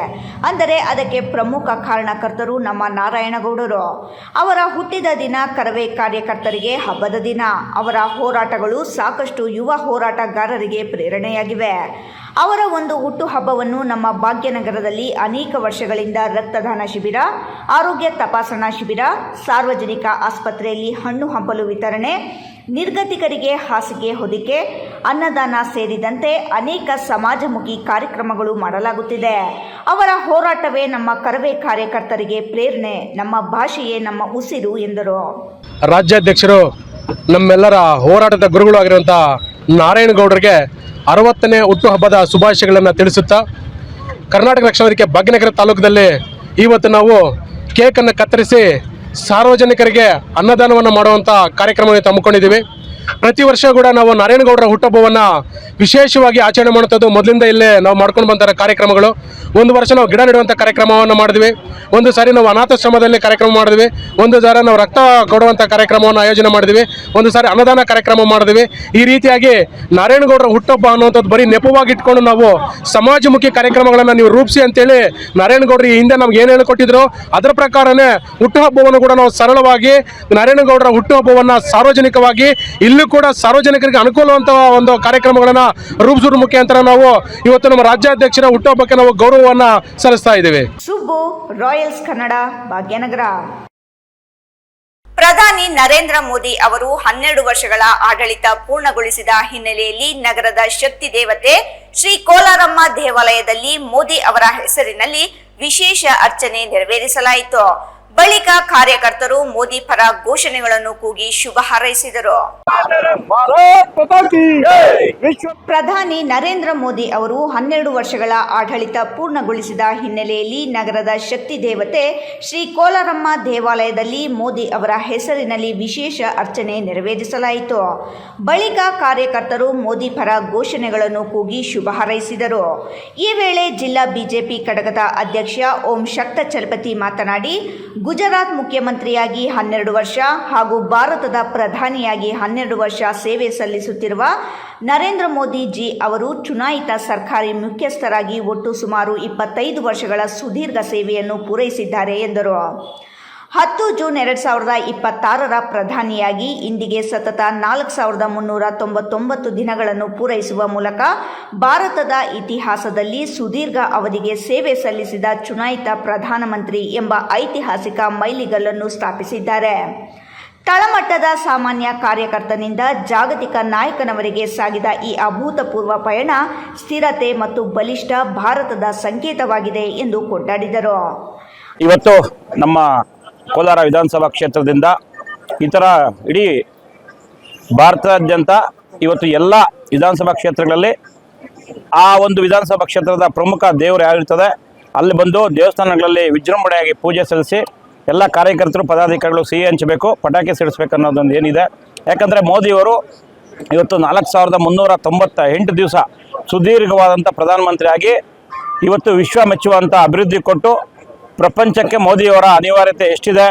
ಅಂದರೆ ಅದಕ್ಕೆ ಪ್ರಮುಖ ಕಾರಣಕರ್ತರು ನಮ್ಮ ನಾರಾಯಣಗೌಡರು. ಅವರ ಹುಟ್ಟಿದ ದಿನ ಕರವೇ ಕಾರ್ಯಕರ್ತರಿಗೆ ಹಬ್ಬದ ದಿನ. ಅವರ ಹೋರಾಟಗಳು ಸಾಕಷ್ಟು ಯುವ ಹೋರಾಟಗಾರರಿಗೆ ಪ್ರೇರಣೆಯಾಗಿವೆ. ಅವರ ಒಂದು ಹುಟ್ಟುಹಬ್ಬವನ್ನು ನಮ್ಮ ಭಾಗ್ಯನಗರದಲ್ಲಿ ಅನೇಕ ವರ್ಷಗಳಿಂದ ರಕ್ತದಾನ ಶಿಬಿರ, ಆರೋಗ್ಯ ತಪಾಸಣಾ ಶಿಬಿರ, ಸಾರ್ವಜನಿಕ ಆಸ್ಪತ್ರೆಯಲ್ಲಿ ಹಣ್ಣು ಹಂಪಲು ವಿತರಣೆ, ನಿರ್ಗತಿಕರಿಗೆ ಹಾಸಿಗೆ ಹೊದಿಕೆ, ಅನ್ನದಾನ ಸೇರಿದಂತೆ ಅನೇಕ ಸಮಾಜಮುಖಿ ಕಾರ್ಯಕ್ರಮಗಳು ಮಾಡಲಾಗುತ್ತಿದೆ. ಅವರ ಹೋರಾಟವೇ ನಮ್ಮ ಕರವೇ ಕಾರ್ಯಕರ್ತರಿಗೆ ಪ್ರೇರಣೆ, ನಮ್ಮ ಭಾಷೆಯೇ ನಮ್ಮ ಉಸಿರು ಎಂದರು. ರಾಜ್ಯಾಧ್ಯಕ್ಷರು ನಮ್ಮೆಲ್ಲರ ಹೋರಾಟದ ಗುರುಗಳು ಆಗಿರುವಂಥ ನಾರಾಯಣಗೌಡರಿಗೆ 60ನೇ ಹುಟ್ಟುಹಬ್ಬದ ಶುಭಾಶಯಗಳನ್ನು ತಿಳಿಸುತ್ತಾ, ಕರ್ನಾಟಕ ರಕ್ಷಣಾ ವೇದಿಕೆ ಭಾಗ್ಯನಗರ ತಾಲೂಕಿನಲ್ಲಿ ಇವತ್ತು ನಾವು ಕೇಕನ್ನು ಕತ್ತರಿಸಿ ಸಾರ್ವಜನಿಕರಿಗೆ ಅನ್ನದಾನವನ್ನು ಮಾಡುವಂಥ ಕಾರ್ಯಕ್ರಮವನ್ನು ಹಮ್ಮಿಕೊಂಡಿದ್ದೀವಿ. ಪ್ರತಿ ವರ್ಷ ಕೂಡ ನಾವು ನಾರಾಯಣಗೌಡರ ಹುಟ್ಟುಹಬ್ಬವನ್ನು ವಿಶೇಷವಾಗಿ ಆಚರಣೆ ಮಾಡುವಂಥದ್ದು ಮೊದಲಿಂದ ಇಲ್ಲೇ ನಾವು ಮಾಡ್ಕೊಂಡು ಬಂದ ಕಾರ್ಯಕ್ರಮಗಳು. ಒಂದು ವರ್ಷ ನಾವು ಗಿಡ ನೆಡುವಂಥ ಕಾರ್ಯಕ್ರಮವನ್ನು ಮಾಡಿದ್ವಿ, ಒಂದು ಸಾರಿ ನಾವು ಅನಾಥಾಶ್ರಮದಲ್ಲಿ ಕಾರ್ಯಕ್ರಮ ಮಾಡಿದ್ವಿ, ಒಂದು ಸಾರಿ ನಾವು ರಕ್ತ ಕೊಡುವಂಥ ಕಾರ್ಯಕ್ರಮವನ್ನು ಆಯೋಜನೆ ಮಾಡಿದ್ವಿ, ಒಂದು ಸಾರಿ ಅನ್ನದಾನ ಕಾರ್ಯಕ್ರಮ ಮಾಡಿದ್ವಿ. ಈ ರೀತಿಯಾಗಿ ನಾರಾಯಣಗೌಡರ ಹುಟ್ಟುಹಬ್ಬ ಅನ್ನುವಂಥದ್ದು ಬರೀ ನೆಪವಾಗಿ ಇಟ್ಕೊಂಡು ನಾವು ಸಮಾಜಮುಖಿ ಕಾರ್ಯಕ್ರಮಗಳನ್ನು ನೀವು ರೂಪಿಸಿ ಅಂತೇಳಿ ನಾರಾಯಣಗೌಡರು ಹಿಂದೆ ನಮ್ಗೆ ಏನು ಹೇಳಿಕೊಟ್ಟಿದ್ರು ಅದರ ಪ್ರಕಾರನೇ ಹುಟ್ಟುಹಬ್ಬವನ್ನು ಕೂಡ ನಾವು ಸರಳವಾಗಿ ನಾರಾಯಣಗೌಡರ ಹುಟ್ಟುಹಬ್ಬವನ್ನು ಸಾರ್ವಜನಿಕವಾಗಿ ಇಲ್ಲೂ ಕೂಡ ಸಾರ್ವಜನಿಕರಿಗೆ ಅನುಕೂಲವಂತ ಒಂದು ಕಾರ್ಯಕ್ರಮಗಳನ್ನು ರೂಪಿಸುವ ಮುಖಾಂತರ ನಾವು ಇವತ್ತು ನಮ್ಮ ರಾಜ್ಯಾಧ್ಯಕ್ಷರ ಹುಟ್ಟುಹಬ್ಬಕ್ಕೆ ನಾವು ಗೌರವವನ್ನು ಸಲ್ಲಿಸ್ತಾ ಇದ್ದೇವೆ. ಸುಬ್ಬು, ರಾಯಲ್ಸ್ ಕನ್ನಡ, ಭಾಗ್ಯನಗರ. ಪ್ರಧಾನಿ ನರೇಂದ್ರ ಮೋದಿ ಅವರು 12 ವರ್ಷಗಳ ಆಡಳಿತ ಪೂರ್ಣಗೊಳಿಸಿದ ಹಿನ್ನೆಲೆಯಲ್ಲಿ ನಗರದ ಶಕ್ತಿ ದೇವತೆ ಶ್ರೀ ಕೋಲಾರಮ್ಮ ದೇವಾಲಯದಲ್ಲಿ ಮೋದಿ ಅವರ ಹೆಸರಿನಲ್ಲಿ ವಿಶೇಷ ಅರ್ಚನೆ ನೆರವೇರಿಸಲಾಯಿತು. ಬಳಿಕ ಕಾರ್ಯಕರ್ತರು ಮೋದಿ ಪರ ಘೋಷಣೆಗಳನ್ನು ಕೂಗಿ ಶುಭ ಹಾರೈಸಿದರು. ಪ್ರಧಾನಿ ನರೇಂದ್ರ ಮೋದಿ ಅವರು 12 ವರ್ಷಗಳ ಆಡಳಿತ ಪೂರ್ಣಗೊಳಿಸಿದ ಹಿನ್ನೆಲೆಯಲ್ಲಿ ನಗರದ ಶಕ್ತಿ ದೇವತೆ ಶ್ರೀ ಕೋಲಾರಮ್ಮ ದೇವಾಲಯದಲ್ಲಿ ಮೋದಿ ಅವರ ಹೆಸರಿನಲ್ಲಿ ವಿಶೇಷ ಅರ್ಚನೆ ನೆರವೇರಿಸಲಾಯಿತು. ಬಳಿಕ ಕಾರ್ಯಕರ್ತರು ಮೋದಿ ಪರ ಘೋಷಣೆಗಳನ್ನು ಕೂಗಿ ಶುಭ ಹಾರೈಸಿದರು. ಈ ವೇಳೆ ಜಿಲ್ಲಾ ಬಿಜೆಪಿ ಘಟಕದ ಅಧ್ಯಕ್ಷ ಓಂ ಶಕ್ತ ಚಲಪತಿ ಮಾತನಾಡಿ, ಗುಜರಾತ್ ಮುಖ್ಯಮಂತ್ರಿಯಾಗಿ 12 ವರ್ಷ ಹಾಗೂ ಭಾರತದ ಪ್ರಧಾನಿಯಾಗಿ 12 ವರ್ಷ ಸೇವೆ ಸಲ್ಲಿಸುತ್ತಿರುವ ನರೇಂದ್ರ ಮೋದಿ ಜಿ ಅವರು ಚುನಾಯಿತ ಸರ್ಕಾರಿ ಮುಖ್ಯಸ್ಥರಾಗಿ ಒಟ್ಟು ಸುಮಾರು 25 ವರ್ಷಗಳ ಸುದೀರ್ಘ ಸೇವೆಯನ್ನು ಪೂರೈಸಿದ್ದಾರೆ ಎಂದರು. 10 ಜೂನ್ 2026ರ ಪ್ರಧಾನಿಯಾಗಿ ಇಂದಿಗೆ ಸತತ 4399 ದಿನಗಳನ್ನು ಪೂರೈಸುವ ಮೂಲಕ ಭಾರತದ ಇತಿಹಾಸದಲ್ಲಿ ಸುದೀರ್ಘ ಅವಧಿಗೆ ಸೇವೆ ಸಲ್ಲಿಸಿದ ಚುನಾಯಿತ ಪ್ರಧಾನಮಂತ್ರಿ ಎಂಬ ಐತಿಹಾಸಿಕ ಮೈಲಿಗಲ್ಲನ್ನು ಸ್ಥಾಪಿಸಿದ್ದಾರೆ. ತಳಮಟ್ಟದ ಸಾಮಾನ್ಯ ಕಾರ್ಯಕರ್ತನಿಂದ ಜಾಗತಿಕ ನಾಯಕನವರೆಗೆ ಸಾಗಿದ ಈ ಅಭೂತಪೂರ್ವ ಪಯಣ ಸ್ಥಿರತೆ ಮತ್ತು ಬಲಿಷ್ಠ ಭಾರತದ ಸಂಕೇತವಾಗಿದೆ ಎಂದು ಕೊಂಡಾಡಿದರು. ಇವತ್ತು ನಮ್ಮ ಕೋಲಾರ ವಿಧಾನಸಭಾ ಕ್ಷೇತ್ರದಿಂದ ಇತರ ಇಡೀ ಭಾರತದಾದ್ಯಂತ ಇವತ್ತು ಎಲ್ಲ ವಿಧಾನಸಭಾ ಕ್ಷೇತ್ರಗಳಲ್ಲಿ ಆ ಒಂದು ವಿಧಾನಸಭಾ ಕ್ಷೇತ್ರದ ಪ್ರಮುಖ ದೇವರು ಯಾರಿರ್ತದೆ ಅಲ್ಲಿ ಬಂದು ದೇವಸ್ಥಾನಗಳಲ್ಲಿ ವಿಜೃಂಭಣೆಯಾಗಿ ಪೂಜೆ ಸಲ್ಲಿಸಿ ಎಲ್ಲ ಕಾರ್ಯಕರ್ತರು ಪದಾಧಿಕಾರಿಗಳು ಸಿಹಿ ಹಂಚಬೇಕು, ಪಟಾಕಿ ಸಿಡಿಸ್ಬೇಕು ಅನ್ನೋದೊಂದು ಏನಿದೆ. ಯಾಕಂದರೆ ಮೋದಿಯವರು ಇವತ್ತು 4398 ದಿವಸ ಸುದೀರ್ಘವಾದಂಥ ಪ್ರಧಾನಮಂತ್ರಿಯಾಗಿ ಇವತ್ತು ವಿಶ್ವ ಮೆಚ್ಚುವಂಥ ಅಭಿವೃದ್ಧಿ ಕೊಟ್ಟು ಪ್ರಪಂಚಕ್ಕೆ ಮೋದಿಯವರ ಅನಿವಾರ್ಯತೆ ಎಷ್ಟಿದೆ,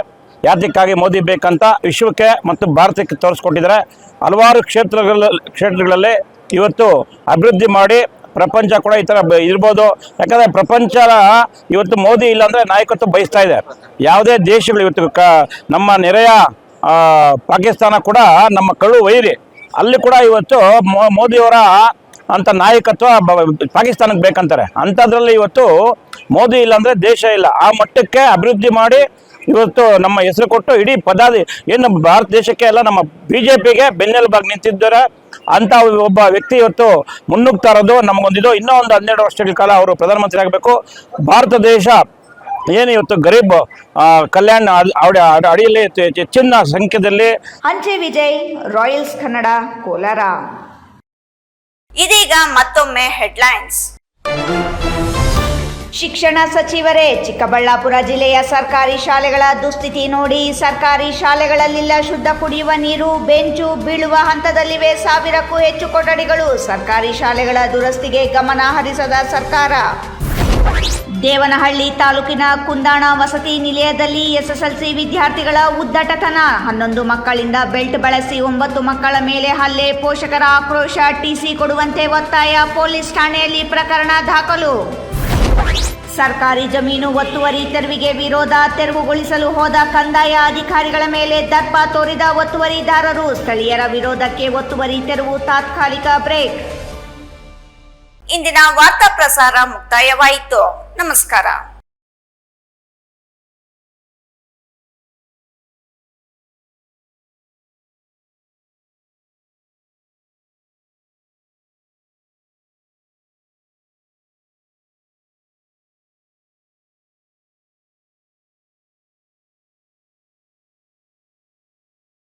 ಯಾತಕ್ಕಾಗಿ ಮೋದಿ ಬೇಕಂತ ವಿಶ್ವಕ್ಕೆ ಮತ್ತು ಭಾರತಕ್ಕೆ ತೋರಿಸ್ಕೊಟ್ಟಿದ್ದಾರೆ. ಹಲವಾರು ಕ್ಷೇತ್ರಗಳಲ್ಲಿ ಇವತ್ತು ಅಭಿವೃದ್ಧಿ ಮಾಡಿ ಪ್ರಪಂಚ ಕೂಡ ಈ ಥರ ಇರ್ಬೋದು. ಯಾಕಂದರೆ ಪ್ರಪಂಚ ಇವತ್ತು ಮೋದಿ ಇಲ್ಲಾಂದರೆ ನಾಯಕತ್ವ ಬಯಸ್ತಾ ಇದೆ. ಯಾವುದೇ ದೇಶಗಳು ಇವತ್ತು ನಮ್ಮ ನೆರೆಯ ಪಾಕಿಸ್ತಾನ ಕೂಡ ನಮ್ಮ ಕಳ್ಳು ವೈರಿ, ಅಲ್ಲಿ ಕೂಡ ಇವತ್ತು ಮೋದಿಯವರ ಅಂಥ ನಾಯಕತ್ವ ಪಾಕಿಸ್ತಾನಕ್ಕೆ ಬೇಕಂತಾರೆ. ಅಂಥದ್ರಲ್ಲಿ ಇವತ್ತು ಮೋದಿ ಇಲ್ಲಾಂದರೆ ದೇಶ ಇಲ್ಲ. ಆ ಮಟ್ಟಕ್ಕೆ ಅಭಿವೃದ್ಧಿ ಮಾಡಿ ಇವತ್ತು ನಮ್ಮ ಹೆಸರು ಕೊಟ್ಟು ಇಡೀ ಏನು ಭಾರತ ದೇಶಕ್ಕೆ ಎಲ್ಲ ನಮ್ಮ BJPಗೆ ಬೆನ್ನೆಲುಬಾಗಿ ನಿಂತಿದ್ದಾರೆ. ಅಂಥ ಒಬ್ಬ ವ್ಯಕ್ತಿ ಇವತ್ತು ಮುನ್ನುಗ್ತಾ ಇರೋದು ನಮಗೊಂದಿದು. ಇನ್ನೂ ಒಂದು 12 ವರ್ಷಗಳ ಕಾಲ ಅವರು ಪ್ರಧಾನಮಂತ್ರಿ ಆಗಬೇಕು. ಭಾರತ ದೇಶ ಏನು ಇವತ್ತು ಗರೀಬ್ ಕಲ್ಯಾಣ ಅಡಿಯಲ್ಲಿ ಹೆಚ್ಚಿನ ಸಂಖ್ಯೆಯಲ್ಲಿ. ಅಂಚೆ ವಿಜಯ್, ರಾಯಲ್ಸ್ ಕನ್ನಡ, ಕೋಲಾರ. ಇದೀಗ ಮತ್ತೊಮ್ಮೆ ಹೆಡ್ಲೈನ್ಸ್. ಶಿಕ್ಷಣ ಸಚಿವರೇ, ಚಿಕ್ಕಬಳ್ಳಾಪುರ ಜಿಲ್ಲೆಯ ಸರ್ಕಾರಿ ಶಾಲೆಗಳ ದುಸ್ಥಿತಿ ನೋಡಿ. ಸರ್ಕಾರಿ ಶಾಲೆಗಳಲ್ಲಿಲ್ಲ ಶುದ್ಧ ಕುಡಿಯುವ ನೀರು, ಬೆಂಚು ಬೀಳುವ ಹಂತದಲ್ಲಿವೆ 1000ಕ್ಕೂ ಹೆಚ್ಚು ಕೊಠಡಿಗಳು. ಸರ್ಕಾರಿ ಶಾಲೆಗಳ ದುರಸ್ತಿಗೆ ಗಮನ ಹರಿಸದ ಸರ್ಕಾರ. ದೇವನಹಳ್ಳಿ ತಾಲೂಕಿನ ಕುಂದಾಣ ವಸತಿ ನಿಲಯದಲ್ಲಿ SSLC ವಿದ್ಯಾರ್ಥಿಗಳ ಉದ್ದಟತನ. 11 ಮಕ್ಕಳಿಂದ ಬೆಲ್ಟ್ ಬಳಸಿ 9 ಮಕ್ಕಳ ಮೇಲೆ ಹಲ್ಲೆ. ಪೋಷಕರ ಆಕ್ರೋಶ. TC ಕೊಡುವಂತೆ ಒತ್ತಾಯ. ಪೊಲೀಸ್ ಠಾಣೆಯಲ್ಲಿ ಪ್ರಕರಣ ದಾಖಲು. ಸರ್ಕಾರಿ ಜಮೀನು ಒತ್ತುವರಿ ತೆರವಿಗೆ ವಿರೋಧ. ತೆರವುಗೊಳಿಸಲು ಹೋದ ಕಂದಾಯ ಅಧಿಕಾರಿಗಳ ಮೇಲೆ ದರ್ಪ ತೋರಿದ ಒತ್ತುವರಿದಾರರು. ಸ್ಥಳೀಯರ ವಿರೋಧಕ್ಕೆ ಒತ್ತುವರಿ ತೆರವು ತಾತ್ಕಾಲಿಕ ಬ್ರೇಕ್. ಇಂದಿನ ವಾರ್ತಾ ಪ್ರಸಾರ ಮುಕ್ತಾಯವಾಯಿತು. ನಮಸ್ಕಾರ.